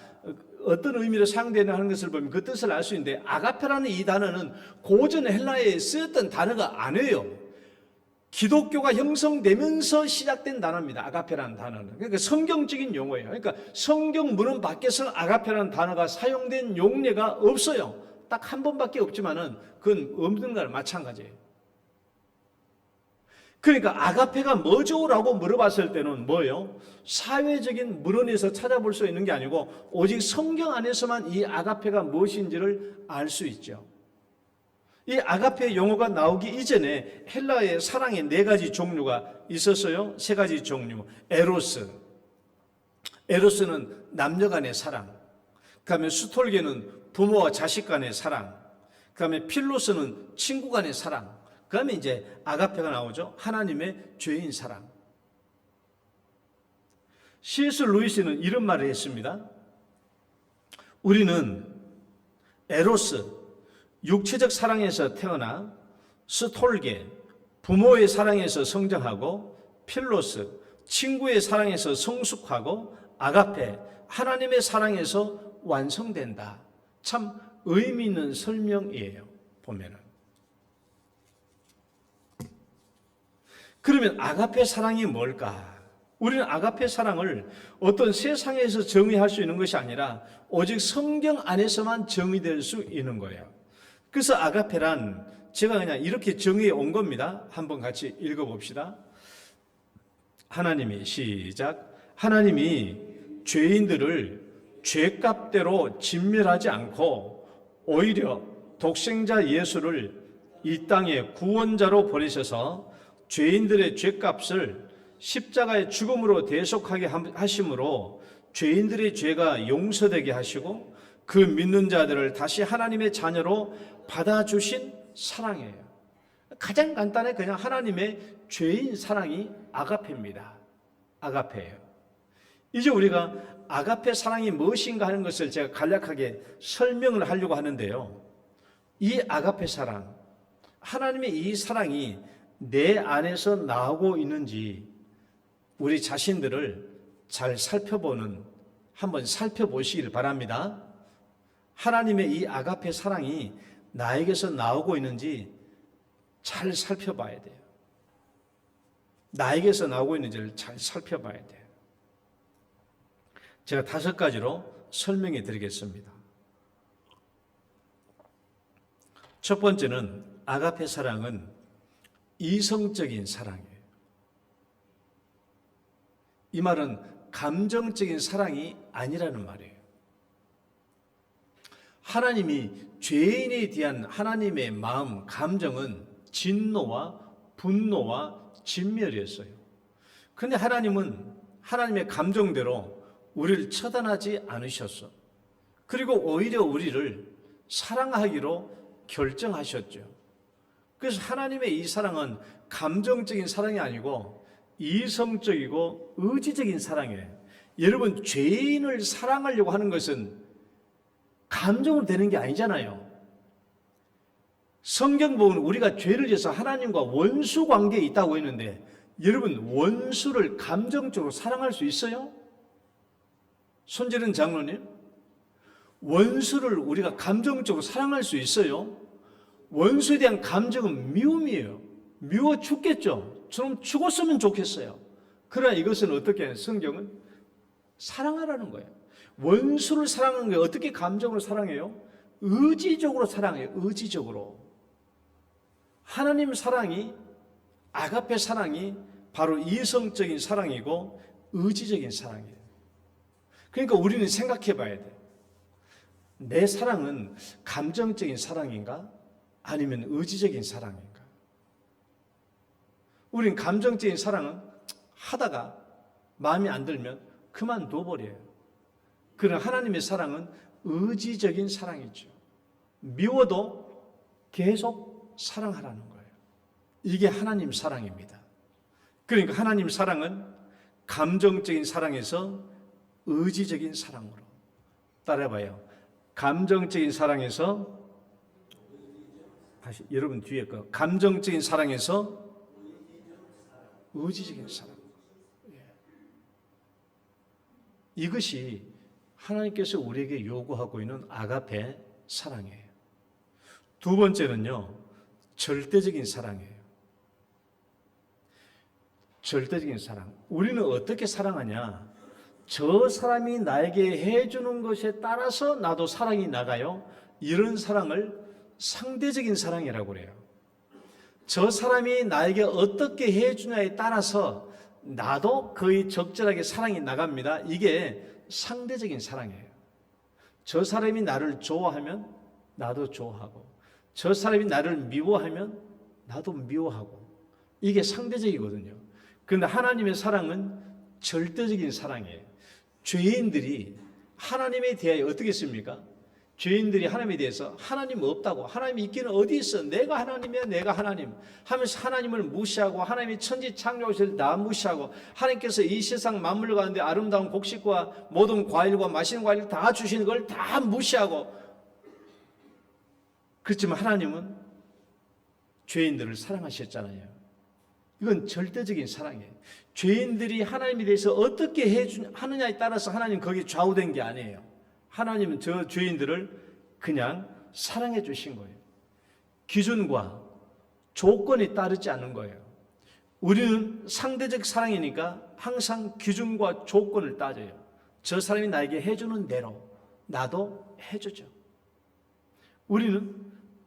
어떤 의미로 사용되는 하는 것을 보면 그 뜻을 알 수 있는데, 아가페라는 이 단어는 고전 헬라어에 쓰였던 단어가 아니에요. 기독교가 형성되면서 시작된 단어입니다. 아가페라는 단어는. 그러니까 성경적인 용어예요. 그러니까 성경 문헌 밖에서 아가페라는 단어가 사용된 용례가 없어요. 딱 한 번밖에 없지만은 그건 없는 거랑 마찬가지예요. 그러니까 아가페가 뭐죠? 라고 물어봤을 때는 뭐예요? 사회적인 문헌에서 찾아볼 수 있는 게 아니고 오직 성경 안에서만 이 아가페가 무엇인지를 알 수 있죠. 이 아가페 용어가 나오기 이전에 헬라의 사랑의 4가지 종류가 있었어요. 3가지 종류. 에로스는 남녀 간의 사랑. 그 다음에 수톨게는 부모와 자식 간의 사랑. 그 다음에 필로스는 친구 간의 사랑. 그 다음에 이제 아가페가 나오죠. 하나님의 죄인 사랑. C.S. 루이스는 이런 말을 했습니다. 우리는 에로스, 육체적 사랑에서 태어나 스톨게, 부모의 사랑에서 성장하고 필로스, 친구의 사랑에서 성숙하고 아가페, 하나님의 사랑에서 완성된다. 참 의미 있는 설명이에요. 보면은. 그러면 아가페 사랑이 뭘까? 우리는 아가페 사랑을 어떤 세상에서 정의할 수 있는 것이 아니라 오직 성경 안에서만 정의될 수 있는 거예요. 그래서 아가페란 제가 그냥 이렇게 정의해 온 겁니다. 한번 같이 읽어봅시다. 하나님이 시작. 하나님이 죄인들을 죄값대로 진멸하지 않고 오히려 독생자 예수를 이 땅에 구원자로 보내셔서 죄인들의 죄값을 십자가의 죽음으로 대속하게 하심으로 죄인들의 죄가 용서되게 하시고 그 믿는 자들을 다시 하나님의 자녀로 받아주신 사랑이에요. 가장 간단해 그냥 하나님의 죄인 사랑이 아가페입니다. 아가페예요. 이제 우리가 아가페 사랑이 무엇인가 하는 것을 제가 간략하게 설명을 하려고 하는데요. 이 아가페 사랑, 하나님의 이 사랑이 내 안에서 나오고 있는지 우리 자신들을 잘 한번 살펴보시길 바랍니다. 하나님의 이 아가페 사랑이 나에게서 나오고 있는지 잘 살펴봐야 돼요. 나에게서 나오고 있는지를 잘 살펴봐야 돼요. 제가 5가지로 설명해 드리겠습니다. 첫 번째는 아가페 사랑은 이성적인 사랑이에요. 이 말은 감정적인 사랑이 아니라는 말이에요. 하나님이 죄인에 대한 하나님의 마음, 감정은 진노와 분노와 진멸이었어요. 그런데 하나님은 하나님의 감정대로 우리를 처단하지 않으셨어. 그리고 오히려 우리를 사랑하기로 결정하셨죠. 그래서 하나님의 이 사랑은 감정적인 사랑이 아니고 이성적이고 의지적인 사랑이에요. 여러분, 죄인을 사랑하려고 하는 것은 감정으로 되는 게 아니잖아요. 성경 보면 우리가 죄를 지어서 하나님과 원수 관계에 있다고 했는데 여러분, 원수를 감정적으로 사랑할 수 있어요? 손재른 장로님, 원수를 우리가 감정적으로 사랑할 수 있어요? 원수에 대한 감정은 미움이에요. 미워 죽겠죠. 저는 죽었으면 좋겠어요. 그러나 이것은 어떻게 해요? 성경은 사랑하라는 거예요. 원수를 사랑하는 게 어떻게 감정으로 사랑해요? 의지적으로 사랑해요. 의지적으로. 하나님 사랑이, 아가페 사랑이 바로 이성적인 사랑이고 의지적인 사랑이에요. 그러니까 우리는 생각해 봐야 돼. 내 사랑은 감정적인 사랑인가? 아니면 의지적인 사랑인가? 우린 감정적인 사랑은 하다가 마음에 안 들면 그만둬버려요. 그러나 하나님의 사랑은 의지적인 사랑이죠. 미워도 계속 사랑하라는 거예요. 이게 하나님 사랑입니다. 그러니까 하나님 사랑은 감정적인 사랑에서 의지적인 사랑으로. 따라해봐요. 감정적인 사랑에서, 다시 여러분 뒤에 거, 감정적인 사랑에서 의지적인 사랑. 이것이 하나님께서 우리에게 요구하고 있는 아가페 사랑이에요. 두 번째는요, 절대적인 사랑이에요. 절대적인 사랑. 우리는 어떻게 사랑하냐? 저 사람이 나에게 해주는 것에 따라서 나도 사랑이 나가요. 이런 사랑을 상대적인 사랑이라고 그래요. 저 사람이 나에게 어떻게 해주냐에 따라서 나도 거의 적절하게 사랑이 나갑니다. 이게 상대적인 사랑이에요. 저 사람이 나를 좋아하면 나도 좋아하고, 저 사람이 나를 미워하면 나도 미워하고, 이게 상대적이거든요. 그런데 하나님의 사랑은 절대적인 사랑이에요. 죄인들이 하나님에 대하여 어떻게 했습니까? 죄인들이 하나님에 대해서 하나님 없다고, 하나님이 있기는 어디 있어? 내가 하나님이야, 내가 하나님 하면서 하나님을 무시하고, 하나님이 천지 창조하실 다 무시하고, 하나님께서 이 세상 만물 가운데 아름다운 곡식과 모든 과일과 맛있는 과일 다 주시는 걸 다 무시하고, 그렇지만 하나님은 죄인들을 사랑하셨잖아요. 이건 절대적인 사랑이에요. 죄인들이 하나님에 대해서 어떻게 하느냐에 따라서 하나님 거기에 좌우된 게 아니에요. 하나님은 저 죄인들을 그냥 사랑해 주신 거예요. 기준과 조건이 따르지 않는 거예요. 우리는 상대적 사랑이니까 항상 기준과 조건을 따져요. 저 사람이 나에게 해주는 대로 나도 해주죠. 우리는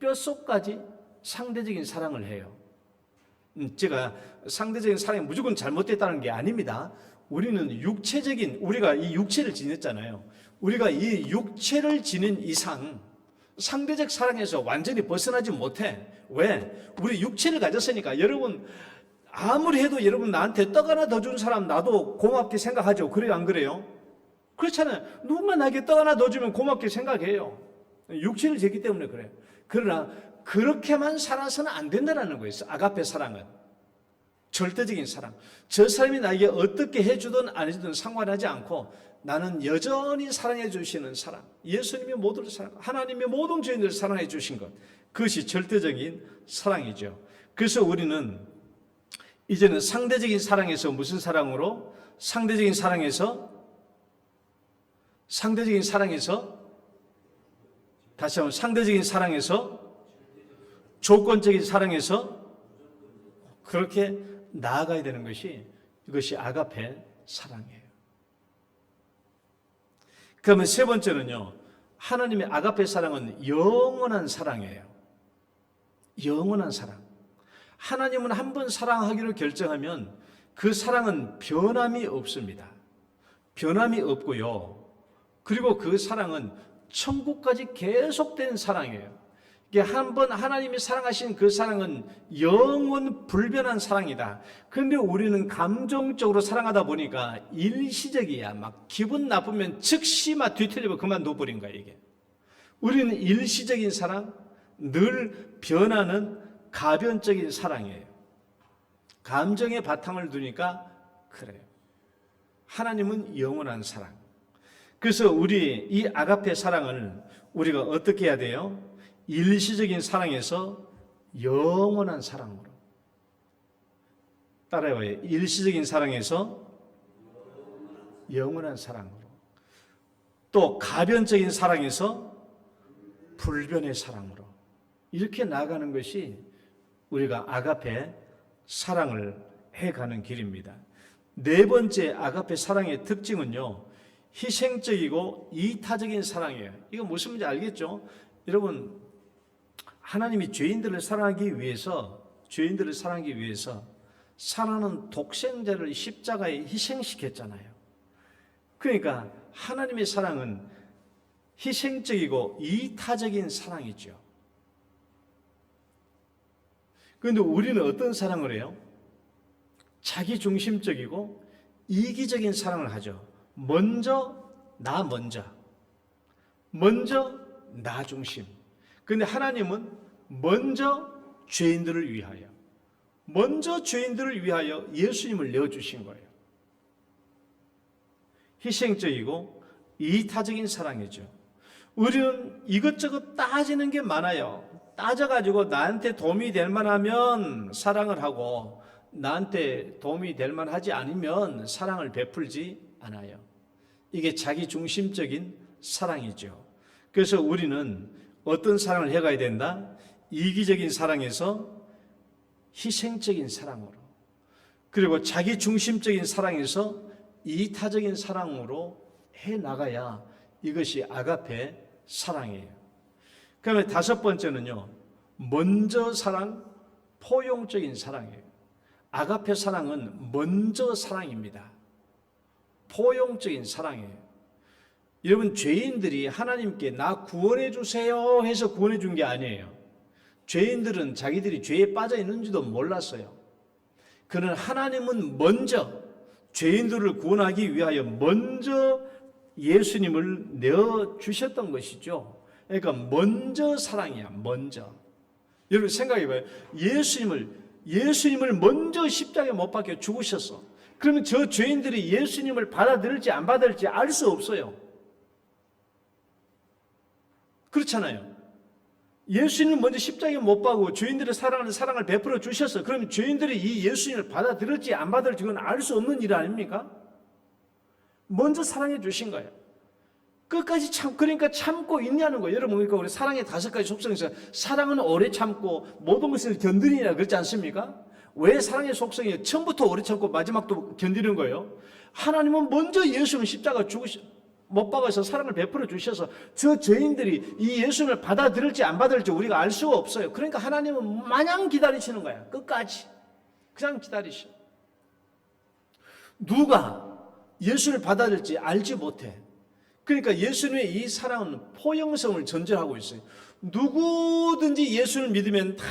뼛속까지 상대적인 사랑을 해요. 제가 상대적인 사랑이 무조건 잘못됐다는 게 아닙니다. 우리는 육체적인, 우리가 이 육체를 지녔잖아요. 우리가 이 육체를 지닌 이상 상대적 사랑에서 완전히 벗어나지 못해. 왜? 우리 육체를 가졌으니까. 여러분 아무리 해도 여러분 나한테 떡 하나 더 준 사람 나도 고맙게 생각하죠. 그래요, 안 그래요? 그렇잖아요. 누군가 나에게 떡 하나 더 주면 고맙게 생각해요. 육체를 지기 때문에 그래요. 그러나 그렇게만 살아서는 안 된다는 거예요. 아가페 사랑은 절대적인 사랑. 저 사람이 나에게 어떻게 해주든 안 해주든 상관하지 않고 나는 여전히 사랑해 주시는 사랑. 예수님이 모두를 사랑, 하나님의 모든 죄인들을 사랑해 주신 것, 그것이 절대적인 사랑이죠. 그래서 우리는 이제는 상대적인 사랑에서 무슨 사랑으로? 상대적인 사랑에서 다시 한번 상대적인 사랑에서 조건적인 사랑에서 그렇게 나아가야 되는 것이, 이것이 아가페 사랑이에요. 그러면 세 번째는요, 하나님의 아가페 사랑은 영원한 사랑이에요. 영원한 사랑. 하나님은 한 번 사랑하기로 결정하면 그 사랑은 변함이 없습니다. 변함이 없고요. 그리고 그 사랑은 천국까지 계속된 사랑이에요. 이게 한 번 하나님이 사랑하신 그 사랑은 영원 불변한 사랑이다. 그런데 우리는 감정적으로 사랑하다 보니까 일시적이야. 막 기분 나쁘면 즉시 막 뒤틀리고 그만둬버린 거야, 이게. 우리는 일시적인 사랑, 늘 변하는 가변적인 사랑이에요. 감정의 바탕을 두니까 그래요. 하나님은 영원한 사랑. 그래서 우리 이 아가페 사랑을 우리가 어떻게 해야 돼요? 일시적인 사랑에서 영원한 사랑으로. 따라해봐요. 일시적인 사랑에서 영원한 사랑으로. 또 가변적인 사랑에서 불변의 사랑으로. 이렇게 나아가는 것이 우리가 아가페 사랑을 해가는 길입니다. 네 번째 아가페 사랑의 특징은요, 희생적이고 이타적인 사랑이에요. 이거 무슨 말인지 알겠죠? 여러분, 하나님이 죄인들을 사랑하기 위해서 사랑하는 독생자를 십자가에 희생시켰잖아요. 그러니까 하나님의 사랑은 희생적이고 이타적인 사랑이죠. 그런데 우리는 어떤 사랑을 해요? 자기중심적이고 이기적인 사랑을 하죠. 먼저 나 중심. 그런데 하나님은 먼저 죄인들을 위하여 예수님을 내어주신 거예요. 희생적이고 이타적인 사랑이죠. 우리는 이것저것 따지는 게 많아요. 따져가지고 나한테 도움이 될 만하면 사랑을 하고 나한테 도움이 될 만하지 않으면 사랑을 베풀지 않아요. 이게 자기중심적인 사랑이죠. 그래서 우리는 어떤 사랑을 해가야 된다? 이기적인 사랑에서 희생적인 사랑으로, 그리고 자기중심적인 사랑에서 이타적인 사랑으로 해나가야 이것이 아가페 사랑이에요. 그다음에 다섯 번째는요, 먼저 사랑, 포용적인 사랑이에요. 아가페 사랑은 먼저 사랑입니다. 포용적인 사랑이에요. 여러분, 죄인들이 하나님께 나 구원해 주세요 해서 구원해 준 게 아니에요. 죄인들은 자기들이 죄에 빠져 있는지도 몰랐어요. 그러나 하나님은 먼저 죄인들을 구원하기 위하여 먼저 예수님을 내어주셨던 것이죠. 그러니까 먼저 사랑이야, 먼저. 여러분 생각해봐요. 예수님을 먼저 십자가에 못 박혀 죽으셨어. 그러면 저 죄인들이 예수님을 받아들일지 안 받아들일지 알 수 없어요. 그렇잖아요. 예수님은 먼저 십자가에 못 박고 죄인들의 사랑하는 사랑을 베풀어 주셨어. 그러면 죄인들이 이 예수님을 받아들일지 안 받아들일지 그건 알 수 없는 일 아닙니까? 먼저 사랑해 주신 거예요. 끝까지 그러니까 참고 있냐는 거예요. 여러분, 그러니까 우리 사랑의 다섯 가지 속성에서 사랑은 오래 참고 모든 것을 견디느니라 그렇지 않습니까? 왜 사랑의 속성이 처음부터 오래 참고 마지막도 견디는 거예요? 하나님은 먼저 예수님 십자가 못 박아서 사랑을 베풀어 주셔서 저 죄인들이 이 예수님을 받아들일지 안 받아들일지 우리가 알 수가 없어요. 그러니까 하나님은 마냥 기다리시는 거야. 끝까지 그냥 기다리셔. 누가 예수를 받아들일지 알지 못해. 그러니까 예수님의 이 사랑은 포용성을 전제하고 있어요. 누구든지 예수를 믿으면 다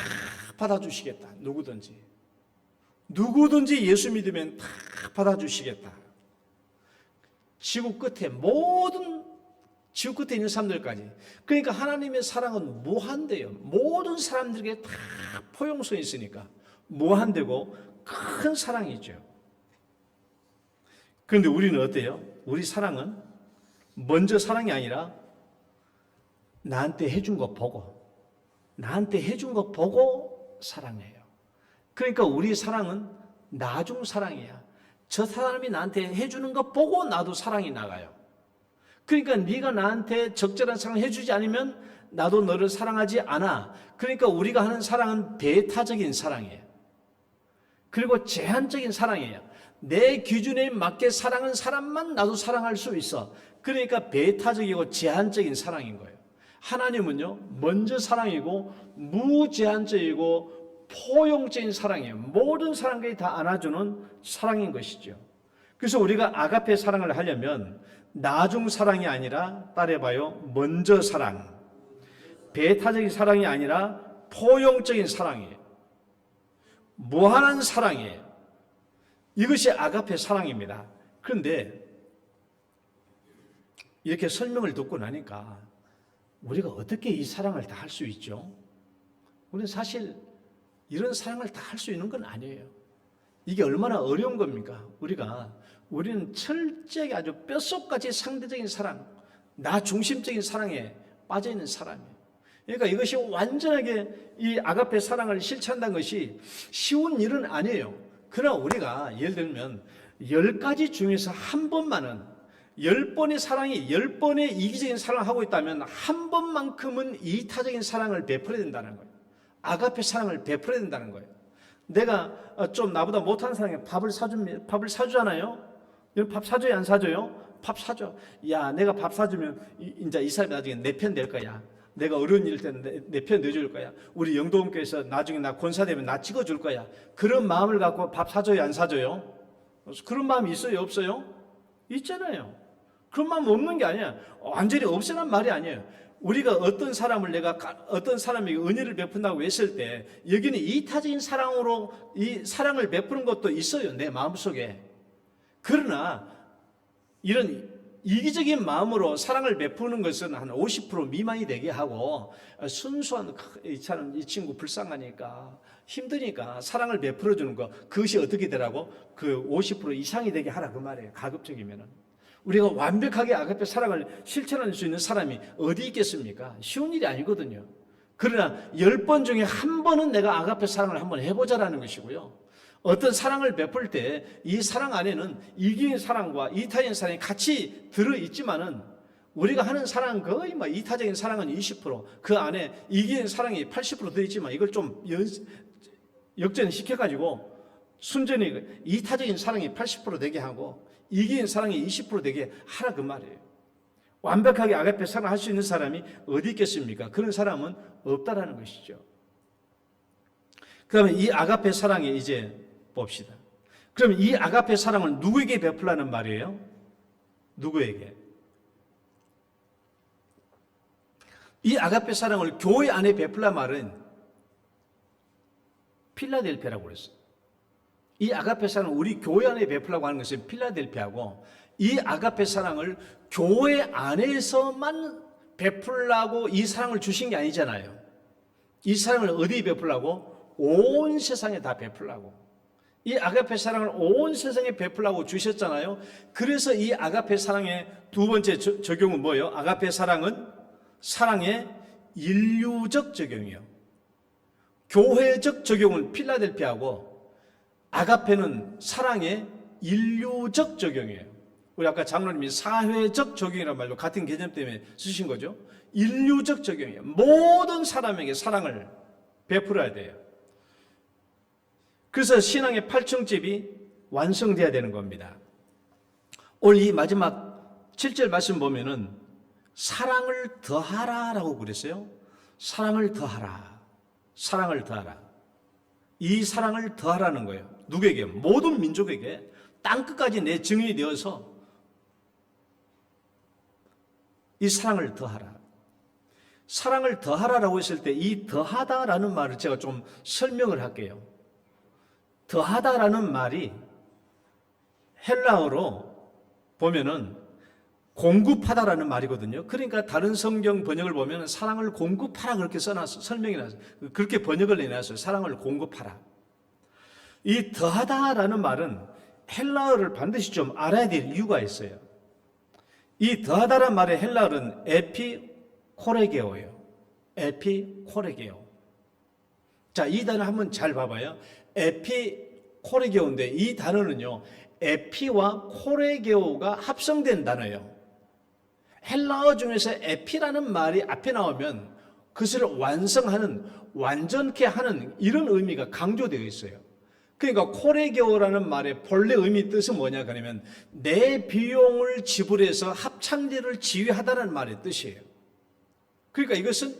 받아주시겠다. 누구든지 예수 믿으면 다 받아주시겠다. 지구 끝에 있는 사람들까지. 그러니까 하나님의 사랑은 무한대요. 모든 사람들에게 다 포용성이 있으니까 무한대고 큰 사랑이죠. 그런데 우리는 어때요? 우리 사랑은 먼저 사랑이 아니라 나한테 해준 거 보고 사랑해요. 그러니까 우리 사랑은 나중 사랑이야. 저 사람이 나한테 해주는 거 보고 나도 사랑이 나가요. 그러니까 네가 나한테 적절한 사랑을 해주지 않으면 나도 너를 사랑하지 않아. 그러니까 우리가 하는 사랑은 배타적인 사랑이에요. 그리고 제한적인 사랑이에요. 내 기준에 맞게 사랑하는 사람만 나도 사랑할 수 있어. 그러니까 배타적이고 제한적인 사랑인 거예요. 하나님은요, 먼저 사랑이고 무제한적이고 포용적인 사랑이에요. 모든 사람들이 다 안아주는 사랑인 것이죠. 그래서 우리가 아가페 사랑을 하려면 나중 사랑이 아니라 따라해봐요. 먼저 사랑. 배타적인 사랑이 아니라 포용적인 사랑이에요. 무한한 사랑이에요. 이것이 아가페 사랑입니다. 그런데 이렇게 설명을 듣고 나니까 우리가 어떻게 이 사랑을 다 할 수 있죠? 우리는 사실 이런 사랑을 다 할 수 있는 건 아니에요. 이게 얼마나 어려운 겁니까? 우리는 철저하게 아주 뼛속까지 상대적인 사랑, 나 중심적인 사랑에 빠져있는 사람이에요. 그러니까 이것이 완전하게 이 아가페 사랑을 실천한다는 것이 쉬운 일은 아니에요. 그러나 우리가 예를 들면 10가지 중에서 한 번만은 10번의 사랑이 10번의 이기적인 사랑을 하고 있다면 한 번만큼은 이타적인 사랑을 베풀어야 된다는 거예요. 아가페 사랑을 베풀어야 된다는 거예요. 내가 좀 나보다 못하는 사람에게 밥을 사주잖아요. 밥 사줘요, 안 사줘요? 밥 사줘. 야, 내가 밥 사주면 이제 이 사람이 나중에 내 편 될 거야. 내가 어른일 때는 내 편 내줄 거야. 우리 영도원교에서 나중에 나 권사되면 나 찍어줄 거야. 그런 마음을 갖고 밥 사줘요, 안 사줘요? 그런 마음이 있어요, 없어요? 있잖아요. 그런 마음 없는 게 아니야. 완전히 없애란 말이 아니에요. 우리가 어떤 사람에게 은혜를 베푼다고 했을 때 여기는 이타적인 사랑으로 이 사랑을 베푸는 것도 있어요, 내 마음속에. 그러나 이런 이기적인 마음으로 사랑을 베푸는 것은 한 50% 미만이 되게 하고, 순수한 이 친구 불쌍하니까 힘드니까 사랑을 베풀어 주는 거, 그것이 어떻게 되라고? 그 50% 이상이 되게 하라 그 말이에요. 가급적이면은. 우리가 완벽하게 아가페 사랑을 실천할 수 있는 사람이 어디 있겠습니까? 쉬운 일이 아니거든요. 그러나 10번 중에 한 번은 내가 아가페 사랑을 한번 해보자라는 것이고요. 어떤 사랑을 베풀 때 이 사랑 안에는 이기적인 사랑과 이타적인 사랑이 같이 들어있지만은, 우리가 하는 사랑은 거의 이타적인 사랑은 20%, 그 안에 이기적인 사랑이 80% 들어있지만 이걸 좀 역전시켜가지고 순전히 이타적인 사랑이 80% 되게 하고 이기적인 사랑이 20% 되게 하라 그 말이에요. 완벽하게 아가페 사랑을 할 수 있는 사람이 어디 있겠습니까? 그런 사람은 없다라는 것이죠. 그러면 이 아가페 사랑에 이제 봅시다. 그러면 이 아가페 사랑을 누구에게 베풀라는 말이에요? 누구에게? 이 아가페 사랑을 교회 안에 베풀라 말은 필라델피아라고 그랬어요. 이 아가페 사랑을 우리 교회 안에 베풀라고 하는 것은 필라델피아고, 이 아가페 사랑을 교회 안에서만 베풀라고 이 사랑을 주신 게 아니잖아요. 이 사랑을 어디에 베풀라고? 온 세상에 다 베풀라고. 이 아가페 사랑을 온 세상에 베풀라고 주셨잖아요. 그래서 이 아가페 사랑의 두 번째 적용은 뭐예요? 아가페 사랑은 사랑의 인류적 적용이에요. 교회적 적용은 필라델피아고, 아가페는 사랑의 인류적 적용이에요. 우리 아까 장로님이 사회적 적용이라는 말로 같은 개념 때문에 쓰신 거죠. 인류적 적용이에요. 모든 사람에게 사랑을 베풀어야 돼요. 그래서 신앙의 8층집이 완성돼야 되는 겁니다. 오늘 이 마지막 7절 말씀 보면은 사랑을 더하라라고 그랬어요. 사랑을 더하라. 사랑을 더하라. 이 사랑을 더하라는 거예요. 누구에게? 모든 민족에게 땅끝까지 내 증인이 되어서 이 사랑을 더하라. 사랑을 더하라라고 했을 때 이 더하다라는 말을 제가 좀 설명을 할게요. 더하다라는 말이 헬라어로 보면은 공급하다라는 말이거든요. 그러니까 다른 성경 번역을 보면 사랑을 공급하라 그렇게 써놨어. 설명이 나왔어요. 그렇게 번역을 내놨어요. 사랑을 공급하라. 이 더하다라는 말은 헬라어를 반드시 좀 알아야 될 이유가 있어요. 이 더하다라는 말의 헬라어는 에피코레게오예요. 에피코레게오. 자, 이 단어 한번 잘 봐봐요. 에피코레게오인데 이 단어는요, 에피와 코레게오가 합성된 단어예요. 헬라어 중에서 에피라는 말이 앞에 나오면 그것을 완성하는, 완전케 하는 이런 의미가 강조되어 있어요. 그러니까 코레게오라는 말의 본래 의미 뜻은 뭐냐 그러면 내 비용을 지불해서 합창제를 지휘하다는 말의 뜻이에요. 그러니까 이것은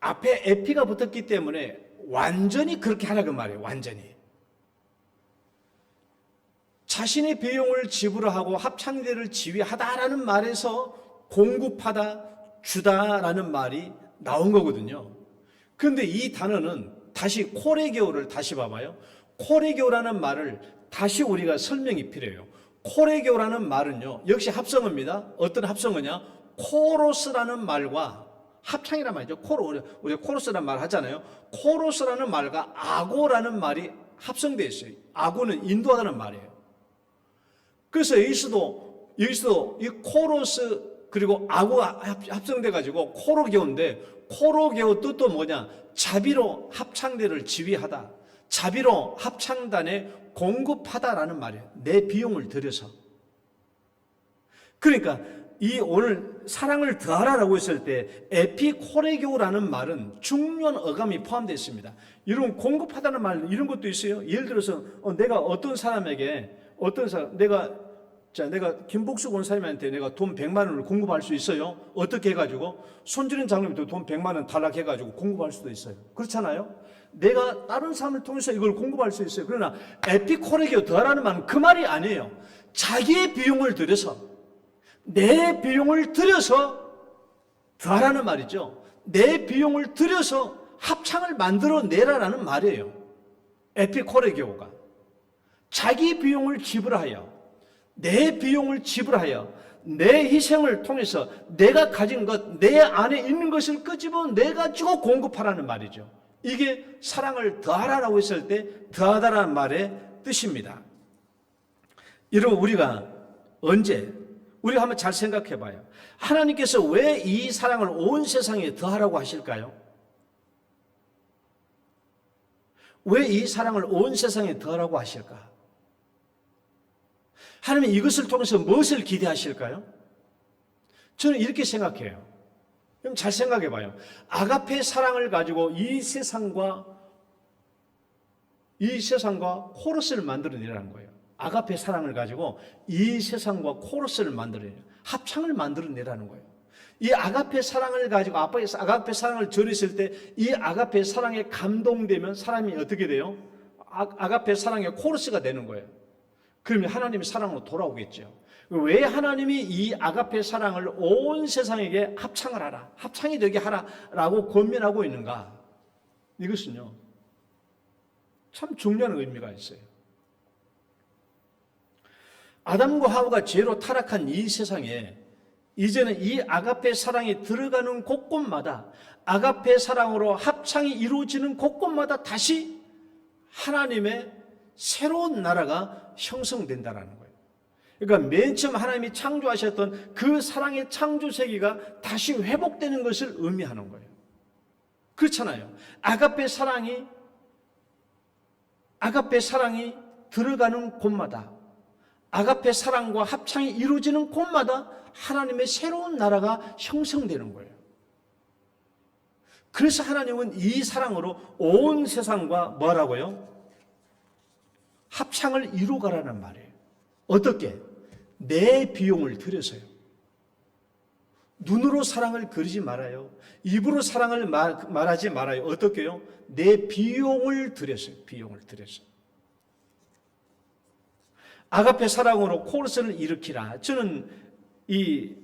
앞에 에피가 붙었기 때문에 완전히 그렇게 하라 그 말이에요. 완전히. 자신의 비용을 지불하고 합창제를 지휘하다라는 말에서 공급하다, 주다라는 말이 나온 거거든요. 그런데 이 단어는 다시 코레게오를 다시 봐봐요. 코레게오라는 말을 다시 우리가 설명이 필요해요. 코레게오라는 말은요, 역시 합성어입니다. 어떤 합성어냐? 코로스라는 말과 합창이란 말이죠. 우리가 코러스라는 말 하잖아요. 코러스라는 말과 아고라는 말이 합성되어 있어요. 아고는 인도하다는 말이에요. 그래서 여기서도 이 코러스 그리고 아고가 합성돼 가지고 코로게오인데, 코로게오 뜻도 뭐냐? 자비로 합창대를 지휘하다, 자비로 합창단에 공급하다라는 말이에요. 내 비용을 들여서. 그러니까 이 오늘 사랑을 더하라라고 했을 때 에피코레게오라는 말은 중요한 어감이 포함되어 있습니다. 이런 공급하다는 말, 이런 것도 있어요. 예를 들어서 내가 어떤 사람에게 내가 자, 내가 김복수 권사님한테 내가 돈 100만 원을 공급할 수 있어요? 어떻게 해가지고? 손주린 장로님도 돈 100만 원 탈락해가지고 공급할 수도 있어요. 그렇잖아요? 내가 다른 사람을 통해서 이걸 공급할 수 있어요. 그러나 에피코레기오 더하라는 말은 그 말이 아니에요. 자기의 비용을 들여서, 내 비용을 들여서 더하라는 말이죠. 내 비용을 들여서 합창을 만들어내라라는 말이에요. 에피코레기오가. 자기 비용을 지불하여, 내 비용을 지불하여, 내 희생을 통해서 내가 가진 것, 내 안에 있는 것을 끄집어내가지고 공급하라는 말이죠. 이게 사랑을 더하라라고 했을 때 더하다라는 말의 뜻입니다. 여러분, 우리가 언제, 우리가 한번 잘 생각해 봐요. 하나님께서 왜 이 사랑을 온 세상에 더하라고 하실까요? 왜 이 사랑을 온 세상에 더하라고 하실까? 하나님은 이것을 통해서 무엇을 기대하실까요? 저는 이렇게 생각해요. 그럼 잘 생각해 봐요. 아가페 사랑을 가지고 이 세상과 코러스를 만들어내라는 거예요. 아가페 사랑을 가지고 이 세상과 코러스를 만들어내라. 합창을 만들어내라는 거예요. 이 아가페 사랑을 가지고 아가페 사랑을 전했을 때 이 아가페 사랑에 감동되면 사람이 어떻게 돼요? 아가페 사랑의 코러스가 되는 거예요. 그러면 하나님의 사랑으로 돌아오겠죠. 왜 하나님이 이 아가페 사랑을 온 세상에게 합창을 하라, 합창이 되게 하라라고 권면하고 있는가? 이것은요, 참 중요한 의미가 있어요. 아담과 하와가 죄로 타락한 이 세상에 이제는 이 아가페 사랑이 들어가는 곳곳마다, 아가페 사랑으로 합창이 이루어지는 곳곳마다 다시 하나님의 새로운 나라가 형성된다는 거예요. 그러니까 맨 처음 하나님이 창조하셨던 그 사랑의 창조 세계가 다시 회복되는 것을 의미하는 거예요. 그렇잖아요. 아가페 사랑이 들어가는 곳마다, 아가페 사랑과 합창이 이루어지는 곳마다 하나님의 새로운 나라가 형성되는 거예요. 그래서 하나님은 이 사랑으로 온 세상과 뭐라고요? 합창을 이루어가라는 말이에요. 어떻게? 내 비용을 들여서요. 눈으로 사랑을 그리지 말아요. 입으로 사랑을 말하지 말아요. 어떻게요? 내 비용을 들여서요. 비용을 들여서. 아가페 사랑으로 코러스를 일으키라. 저는 이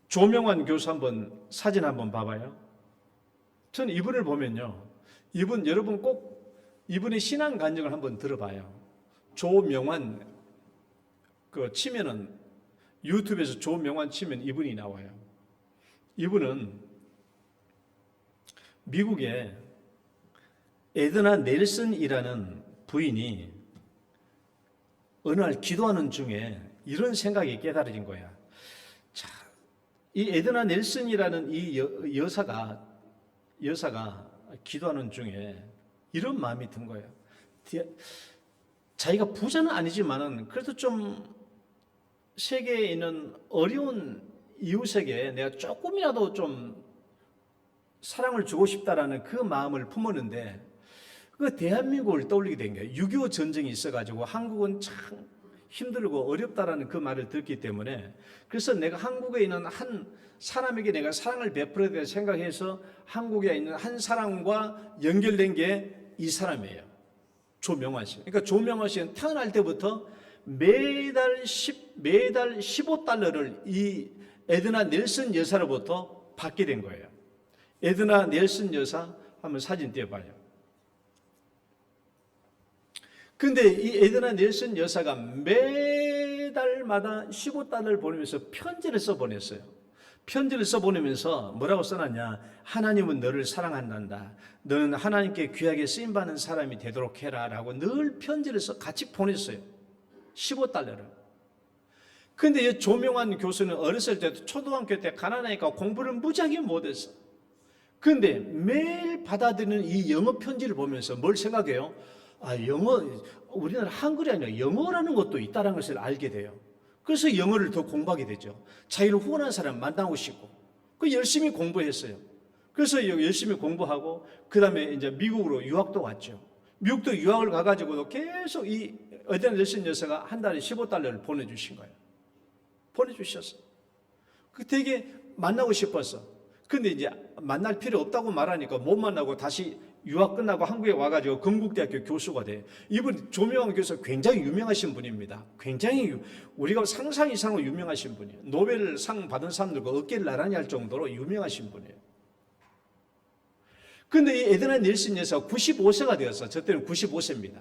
조명환 교수 사진 한번 봐봐요. 저는 이분을 보면요, 여러분 꼭 이분의 신앙 간증을 한번 들어봐요. 조명환 치면은 유튜브에서 조명환 치면 이분이 나와요. 이분은 미국의 에드나 넬슨이라는 부인이 어느 날 기도하는 중에 이런 생각이 깨달아진 거야. 자, 이 에드나 넬슨이라는 이 여사가 기도하는 중에 이런 마음이 든 거예요. 자기가 부자는 아니지만은 그래도 좀 세계에 있는 어려운 이웃에게 내가 조금이라도 좀 사랑을 주고 싶다라는 그 마음을 품었는데, 그 대한민국을 떠올리게 된 거예요. 6.25 전쟁이 있어가지고 한국은 참 힘들고 어렵다라는 그 말을 듣기 때문에, 그래서 내가 한국에 있는 한 사람에게 내가 사랑을 베풀어야 될 생각해서 한국에 있는 한 사람과 연결된 게 이 사람이에요. 조명환 씨. 그러니까 조명환 씨는 태어날 때부터 매달 15달러를 이 에드나 넬슨 여사로부터 받게 된 거예요. 에드나 넬슨 여사 한번 사진 띄워봐요. 근데 이 에드나 넬슨 여사가 매달마다 15달러를 보내면서 편지를 써보냈어요. 편지를 써보내면서 뭐라고 써놨냐? 하나님은 너를 사랑한단다. 너는 하나님께 귀하게 쓰임받는 사람이 되도록 해라 라고 늘 편지를 같이 보냈어요. 15달러를. 근데 이 조명환 교수는 어렸을 때도 초등학교 때 가난하니까 공부를 무지하게 못했어. 근데 매일 받아들이는 이 영어 편지를 보면서 뭘 생각해요? 영어, 우리나라 한글이 아니라 영어라는 것도 있다는 것을 알게 돼요. 그래서 영어를 더 공부하게 되죠. 자기를 후원하는 사람 만나고 싶고. 그 열심히 공부했어요. 그래서 열심히 공부하고, 그 다음에 이제 미국으로 유학도 왔죠. 미국도 유학을 가가지고도 계속 이 에드나 넬슨 여사가 한 달에 $15를 보내주신 거예요. 보내주셨어. 그 되게 만나고 싶었어. 근데 이제 만날 필요 없다고 말하니까 못 만나고 다시 유학 끝나고 한국에 와가지고 건국대학교 교수가 돼. 이분 조명환 교수 굉장히 유명하신 분입니다. 굉장히 우리가 상상 이상으로 유명하신 분이에요. 노벨상 받은 사람들과 어깨를 나란히 할 정도로 유명하신 분이에요. 근데 이 에드나 넬슨 여사가 95세가 되었어. 저 때는 95세입니다.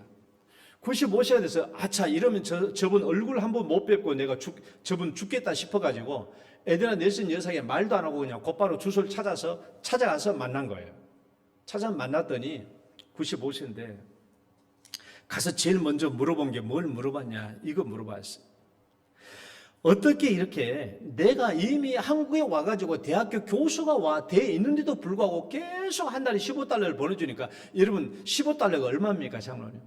95세가 돼서 아차 이러면 저분 얼굴 한번 못 뵙고 내가 저분 죽겠다 싶어가지고 에드나 넬슨 여사에게 말도 안 하고 그냥 곧바로 주소를 찾아가서 만난 거예요. 찾아 만났더니 95세인데 가서 제일 먼저 물어본 게 뭘 물어봤냐 이거 물어봤어요. 어떻게 이렇게 내가 이미 한국에 와가지고 대학교 교수가 돼 있는데도 불구하고 계속 한 달에 $15를 보내주니까 여러분 $15가 얼마입니까 장로님?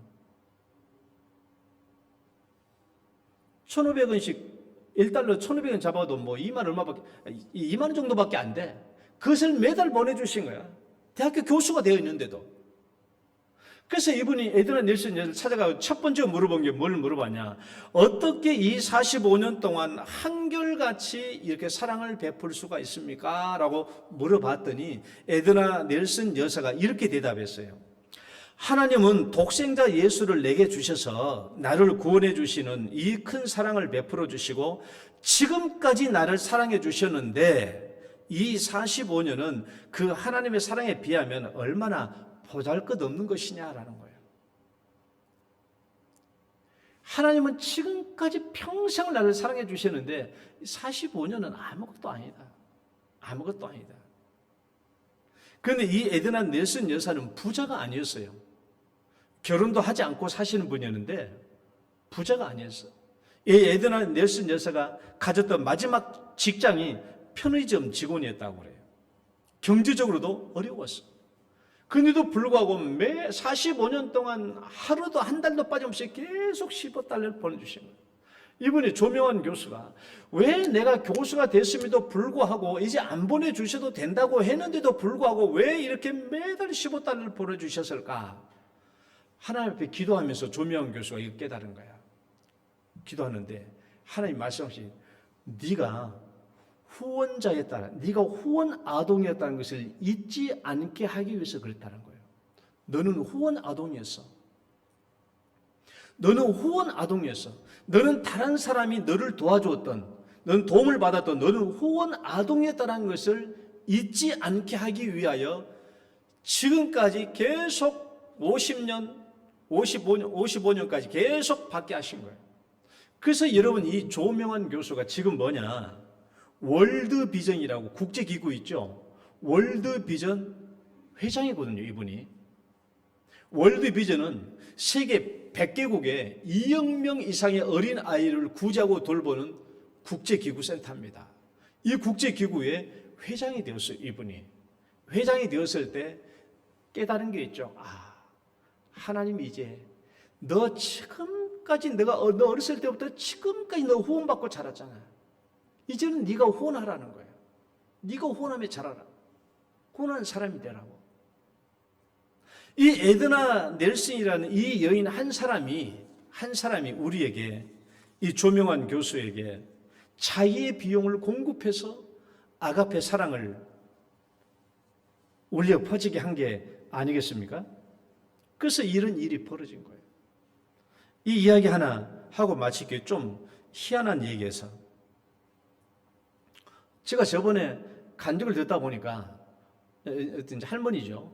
1,500원씩 1달러 1,500원 잡아도 뭐 2만 원 정도밖에 안 돼. 그것을 매달 보내주신 거야. 대학교 교수가 되어 있는데도. 그래서 이분이 에드나 넬슨 여사를 찾아가고 첫 번째 물어본 게 뭘 물어봤냐. 어떻게 이 45년 동안 한결같이 이렇게 사랑을 베풀 수가 있습니까? 라고 물어봤더니 에드나 넬슨 여사가 이렇게 대답했어요. 하나님은 독생자 예수를 내게 주셔서 나를 구원해 주시는 이 큰 사랑을 베풀어 주시고 지금까지 나를 사랑해 주셨는데 이 45년은 그 하나님의 사랑에 비하면 얼마나 보잘것없는 것이냐라는 거예요. 하나님은 지금까지 평생을 나를 사랑해 주셨는데 45년은 아무것도 아니다. 아무것도 아니다. 그런데 이 에드나 넬슨 여사는 부자가 아니었어요. 결혼도 하지 않고 사시는 분이었는데 부자가 아니었어. 이 에드나 넬슨 여사가 가졌던 마지막 직장이 편의점 직원이었다고 그래요. 경제적으로도 어려웠어. 그런데도 불구하고 매 45년 동안 하루도 한 달도 빠짐없이 계속 $15를 보내주신 거예요. 이분이 조명환 교수가 왜 내가 교수가 됐음에도 불구하고 이제 안 보내주셔도 된다고 했는데도 불구하고 왜 이렇게 매달 $15를 보내주셨을까? 하나님 앞에 기도하면서 조명환 교수가 이거 깨달은 거야. 기도하는데 하나님 말씀하신 네가 후원자였다. 네가 후원 아동이었다는 것을 잊지 않게 하기 위해서 그랬다는 거예요. 너는 후원 아동이었어. 너는 후원 아동이었어. 너는 다른 사람이 너를 도와주었던, 너는 도움을 받았던, 너는 후원 아동이었다는 것을 잊지 않게 하기 위하여 지금까지 계속 50년, 55년까지 계속 받게 하신 거예요. 그래서 여러분 이 조명환 교수가 지금 뭐냐? 월드비전이라고 국제기구 있죠. 월드비전 회장이거든요. 이분이. 월드비전은 세계 100개국에 2억 명 이상의 어린 아이를 구제하고 돌보는 국제기구 센터입니다. 이 국제기구의 회장이 되었어요. 이분이. 회장이 되었을 때 깨달은 게 있죠. 하나님이 이제 너 지금까지 너 어렸을 때부터 지금까지 너 후원받고 자랐잖아. 이제는 네가 후원하라는 거예요. 네가 후원하며 자라라. 후원하는 사람이 되라고. 이 에드나 넬슨이라는 이 여인 한 사람이 우리에게 이 조명환 교수에게 자기의 비용을 공급해서 아가페 사랑을 울려 퍼지게 한 게 아니겠습니까? 그래서 이런 일이 벌어진 거예요. 이 이야기 하나 하고 마치기 좀 희한한 얘기에서 제가 저번에 간증을 듣다 보니까 어떤 할머니죠.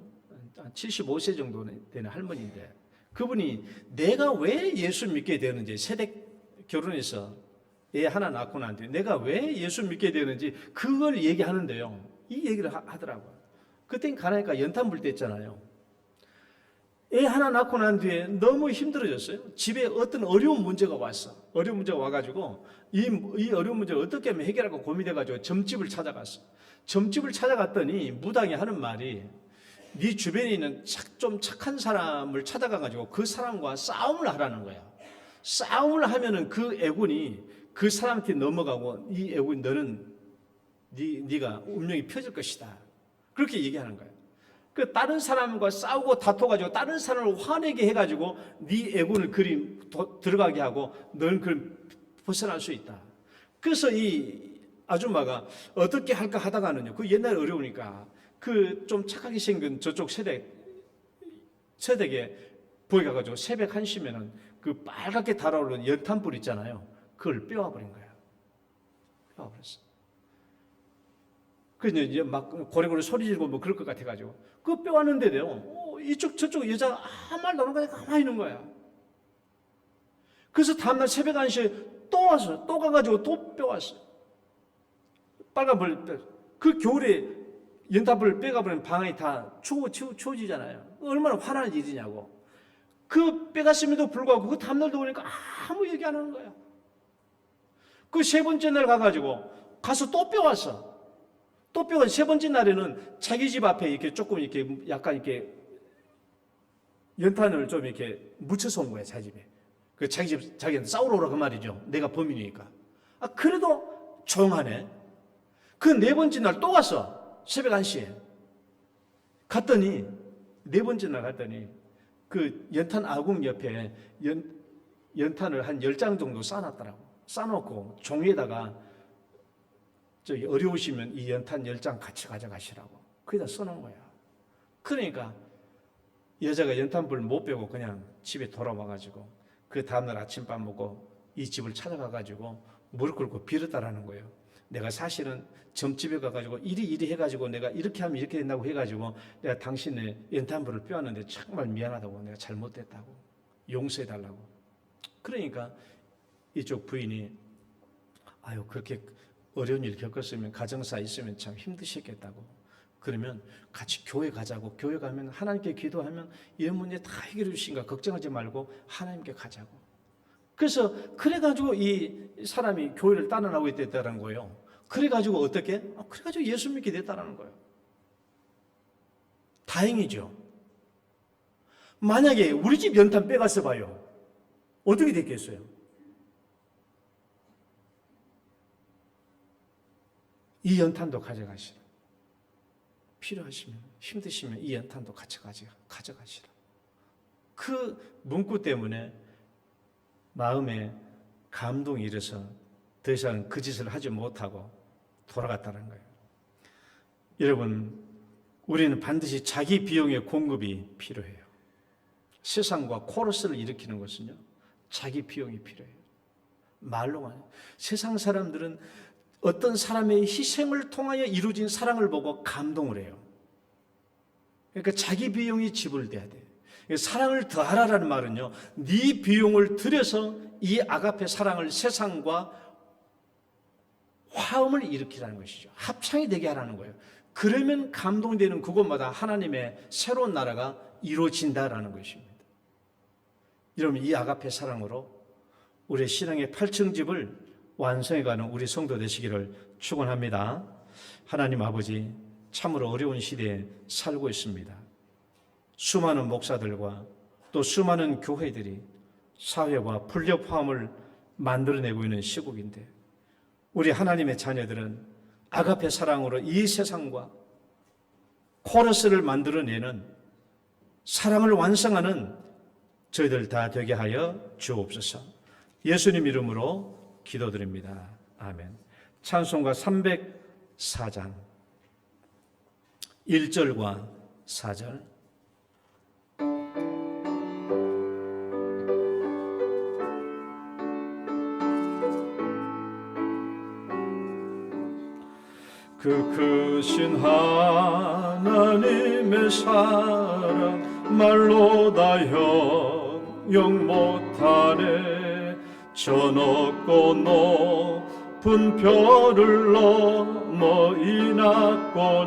75세 정도 되는 할머니인데 그분이 내가 왜 예수 믿게 되는지 세대 결혼해서 애 하나 낳고 난 뒤에 내가 왜 예수 믿게 되는지 그걸 얘기하는데요. 이 얘기를 하더라고요. 그땐 가나니까 연탄 불 때 있잖아요. 애 하나 낳고 난 뒤에 너무 힘들어졌어요. 집에 어떤 어려운 문제가 왔어. 어려운 문제가 와가지고 이 어려운 문제를 어떻게 하면 해결할까 고민해가지고 점집을 찾아갔어. 점집을 찾아갔더니 무당이 하는 말이 네 주변에 있는 좀 착한 사람을 찾아가가지고 그 사람과 싸움을 하라는 거야. 싸움을 하면은 그 애군이 그 사람한테 넘어가고 이 애군이 너는 네가 운명이 펴질 것이다. 그렇게 얘기하는 거야. 그 다른 사람과 싸우고 다퉈가지고 다른 사람을 화내게 해가지고 네 애군을 들어가게 하고 넌 그걸 벗어날 수 있다. 그래서 이 아줌마가 어떻게 할까 하다가는요, 그 옛날에 어려우니까 그 좀 착하게 생긴 저쪽 세댁에 보이 가가지고 새벽 1시면은 그 빨갛게 달아오르는 연탄불 있잖아요. 그걸 빼와버린 거예요. 빼와버렸어. 그래서 이제 막 고래고래 소리 지르고 뭐 그럴 것 같아가지고 그거 빼왔는데도요, 이쪽 저쪽 여자가 아무 말도 안 하고 가만히 있는 거야. 그래서 다음날 새벽 1시에 또 왔어. 또 가가지고 또 빼왔어. 빨간불 빼. 그 겨울에 연탄불 빼가버리면 방이 다 추워지잖아요. 얼마나 화나는 일이냐고. 그 빼갔음에도 불구하고 그 다음날도 오니까 아무 얘기 안 하는 거야. 그 세 번째 날 가가지고 가서 또 빼왔어. 또 빼온 세 번째 날에는 자기 집 앞에 이렇게 조금 이렇게 약간 이렇게 연탄을 좀 이렇게 묻혀서 온 거야, 자기 집에. 그 자기한테 싸우러 오라 그 말이죠. 내가 범인이니까. 그래도 조용하네. 그 네 번째 날 또 갔어. 새벽 1시에. 갔더니, 네 번째 날 갔더니, 그 연탄 아궁 옆에 연탄을 한 10장 정도 쌓아놨더라고. 쌓아놓고 종이에다가 저기 어려우시면 이 연탄 10장 같이 가져가시라고. 거기다 써놓은 거야. 그러니까 여자가 연탄불 못 빼고 그냥 집에 돌아와가지고 그 다음날 아침밥 먹고 이 집을 찾아가가지고 무릎 꿇고 빌었다라는 거예요. 내가 사실은 점집에 가가지고 이리 해가지고 내가 이렇게 하면 이렇게 된다고 해가지고 내가 당신의 연탄불을 빼왔는데 정말 미안하다고, 내가 잘못됐다고 용서해달라고. 그러니까 이쪽 부인이 아유 그렇게 어려운 일 겪었으면 가정사 있으면 참 힘드셨겠다고. 그러면 같이 교회 가자고. 교회 가면 하나님께 기도하면 이런 문제 다 해결해 주신가 걱정하지 말고 하나님께 가자고. 그래서 그래가지고 이 사람이 교회를 따라나오게 됐다는 거예요. 그래가지고 어떻게? 그래가지고 예수 믿게 됐다는 거예요. 다행이죠. 만약에 우리 집 연탄 빼갔어 봐요. 어떻게 됐겠어요? 이 연탄도 가져가시라. 필요하시면, 힘드시면 이 연탄도 같이 가져가시라. 그 문구 때문에 마음에 감동이 일어서 더 이상 그 짓을 하지 못하고 돌아갔다는 거예요. 여러분, 우리는 반드시 자기 비용의 공급이 필요해요. 세상과 코러스를 일으키는 것은요, 자기 비용이 필요해요. 말로만. 세상 사람들은 어떤 사람의 희생을 통하여 이루어진 사랑을 보고 감동을 해요. 그러니까 자기 비용이 지불돼야 돼요. 사랑을 더하라는 말은요, 네 비용을 들여서 이 아가페 사랑을 세상과 화음을 일으키라는 것이죠. 합창이 되게 하라는 거예요. 그러면 감동되는 그곳마다 하나님의 새로운 나라가 이루어진다라는 것입니다. 여러분, 이 아가페 사랑으로 우리의 신앙의 8층집을 완성해가는 우리 성도 되시기를 축원합니다. 하나님 아버지, 참으로 어려운 시대에 살고 있습니다. 수많은 목사들과 또 수많은 교회들이 사회와 불협화음을 만들어내고 있는 시국인데, 우리 하나님의 자녀들은 아가페 사랑으로 이 세상과 코러스를 만들어내는, 사랑을 완성하는 저희들 다 되게 하여 주옵소서. 예수님 이름으로 기도드립니다. 아멘. 찬송가 304장 1절과 4절. 그 크신 하나님의 사랑 말로 다 형용 못하네. 저 높고 높은 별을 넘어 이 낮고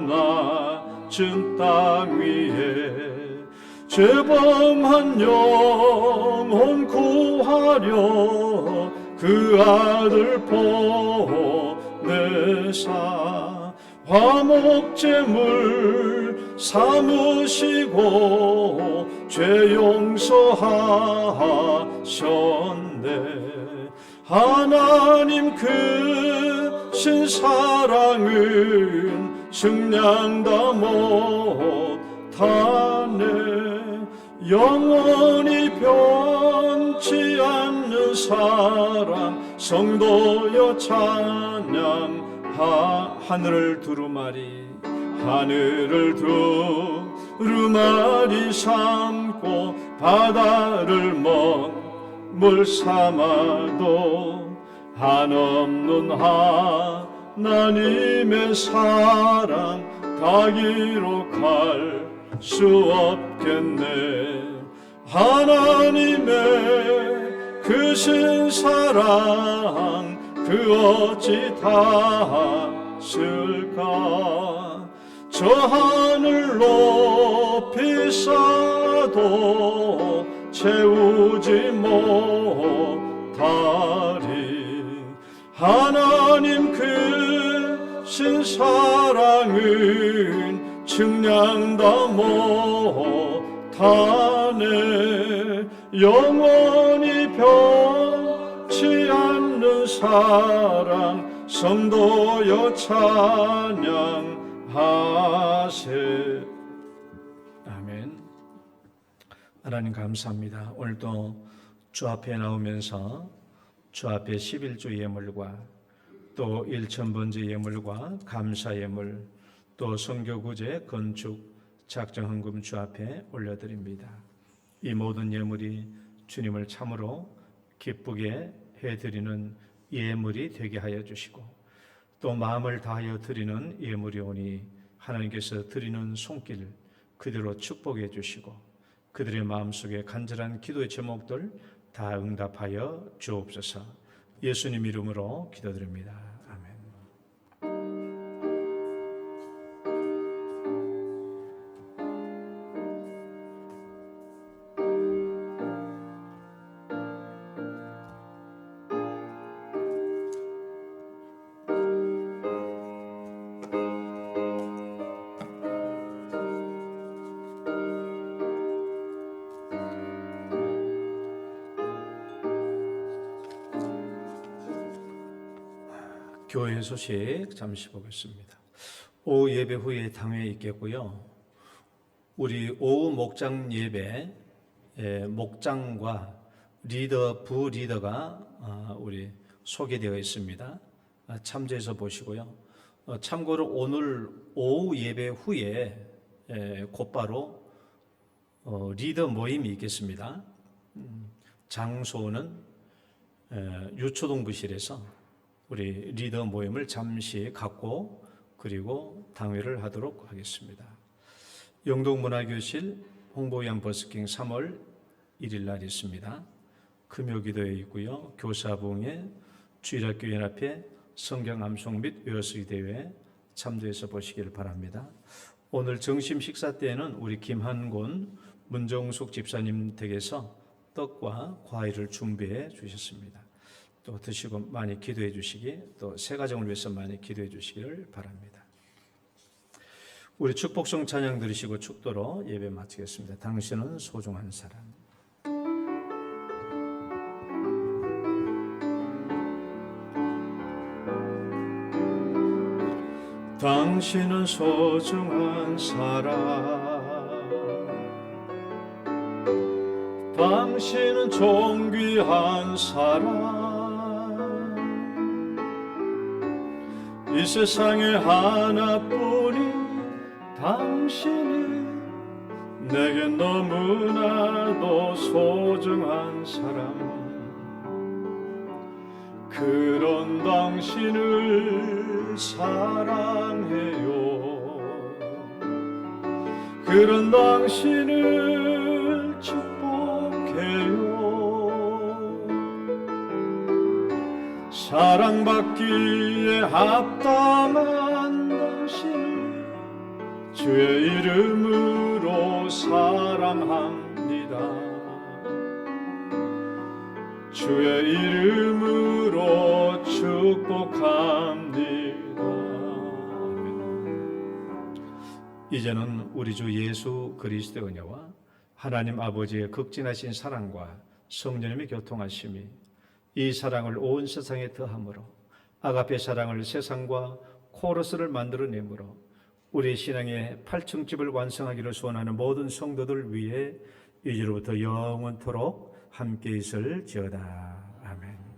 낮은 땅 위에 죄범한 영혼 구하려 그 아들 보내사 화목제물 삼으시고 죄 용서하셨네. 하나님 크신 사랑은 측량 다 타네 영원히 변치 않는 사랑 성도여 찬양 하늘을 두루마리 삼고 바다를 먹물 삼아도 한없는 하나님의 사랑 다 기록할 수 없겠네. 하나님의 크신 사랑 그 어찌 닿았을까. 저 하늘 높이 쌓아도 채우지 못하리. 하나님 크신 사랑은 측량다 못하네. 영원히 변치 않는 사랑 성도여 찬양하세. 아멘. 하나님 감사합니다. 오늘도 주 앞에 나오면서 주 앞에 11조 예물과 또 1,000번째 예물과 감사 예물 또 선교구제 건축 작정헌금 주 앞에 올려드립니다. 이 모든 예물이 주님을 참으로 기쁘게 해드리는 예물이 되게 하여 주시고 또 마음을 다하여 드리는 예물이 오니 하나님께서 드리는 손길 그대로 축복해 주시고 그들의 마음속에 간절한 기도의 제목들 다 응답하여 주옵소서. 예수님 이름으로 기도드립니다. 아멘. 교회 소식 잠시 보겠습니다. 오후 예배 후에 당회에 있겠고요. 우리 오후 목장 예배 목장과 리더, 부리더가 우리 소개되어 있습니다. 참조해서 보시고요. 참고로 오늘 오후 예배 후에 곧바로 리더 모임이 있겠습니다. 장소는 유초동부실에서 우리 리더 모임을 잠시 갖고 그리고 당회를 하도록 하겠습니다. 영동문화교실 홍보위원 버스킹 3월 1일 날 있습니다. 금요기도에 있고요. 교사부흥회 주일학교연합회 성경 암송 및 외워쓰기 대회에 참조해서 보시기를 바랍니다. 오늘 점심 식사 때에는 우리 김한곤 문정숙 집사님 댁에서 떡과 과일을 준비해 주셨습니다. 또 드시고 많이 기도해 주시기, 또 새 가정을 위해서 많이 기도해 주시기를 바랍니다. 우리 축복성 찬양 들으시고 축도로 예배 마치겠습니다. 당신은 소중한 사람. 당신은 소중한 사람, 당신은 존귀한 사람, 이 세상에 하나뿐인 당신이 내게 너무나도 소중한 사람. 그런 당신을 사랑해요. 그런 당신을 축복해요. 사랑받기에 합당한 당신을 주의 이름으로 사랑합니다. 주의 이름으로 축복합니다. 이제는 우리 주 예수 그리스도의 은혜와 하나님 아버지의 극진하신 사랑과 성령님의 교통하심이 이 사랑을 온 세상에 더함으로 아가페 사랑을 세상과 코러스를 만들어내므로 우리 신앙의 8층집을 완성하기를 소원하는 모든 성도들 위해 이제로부터 영원토록 함께 있을지어다. 아멘.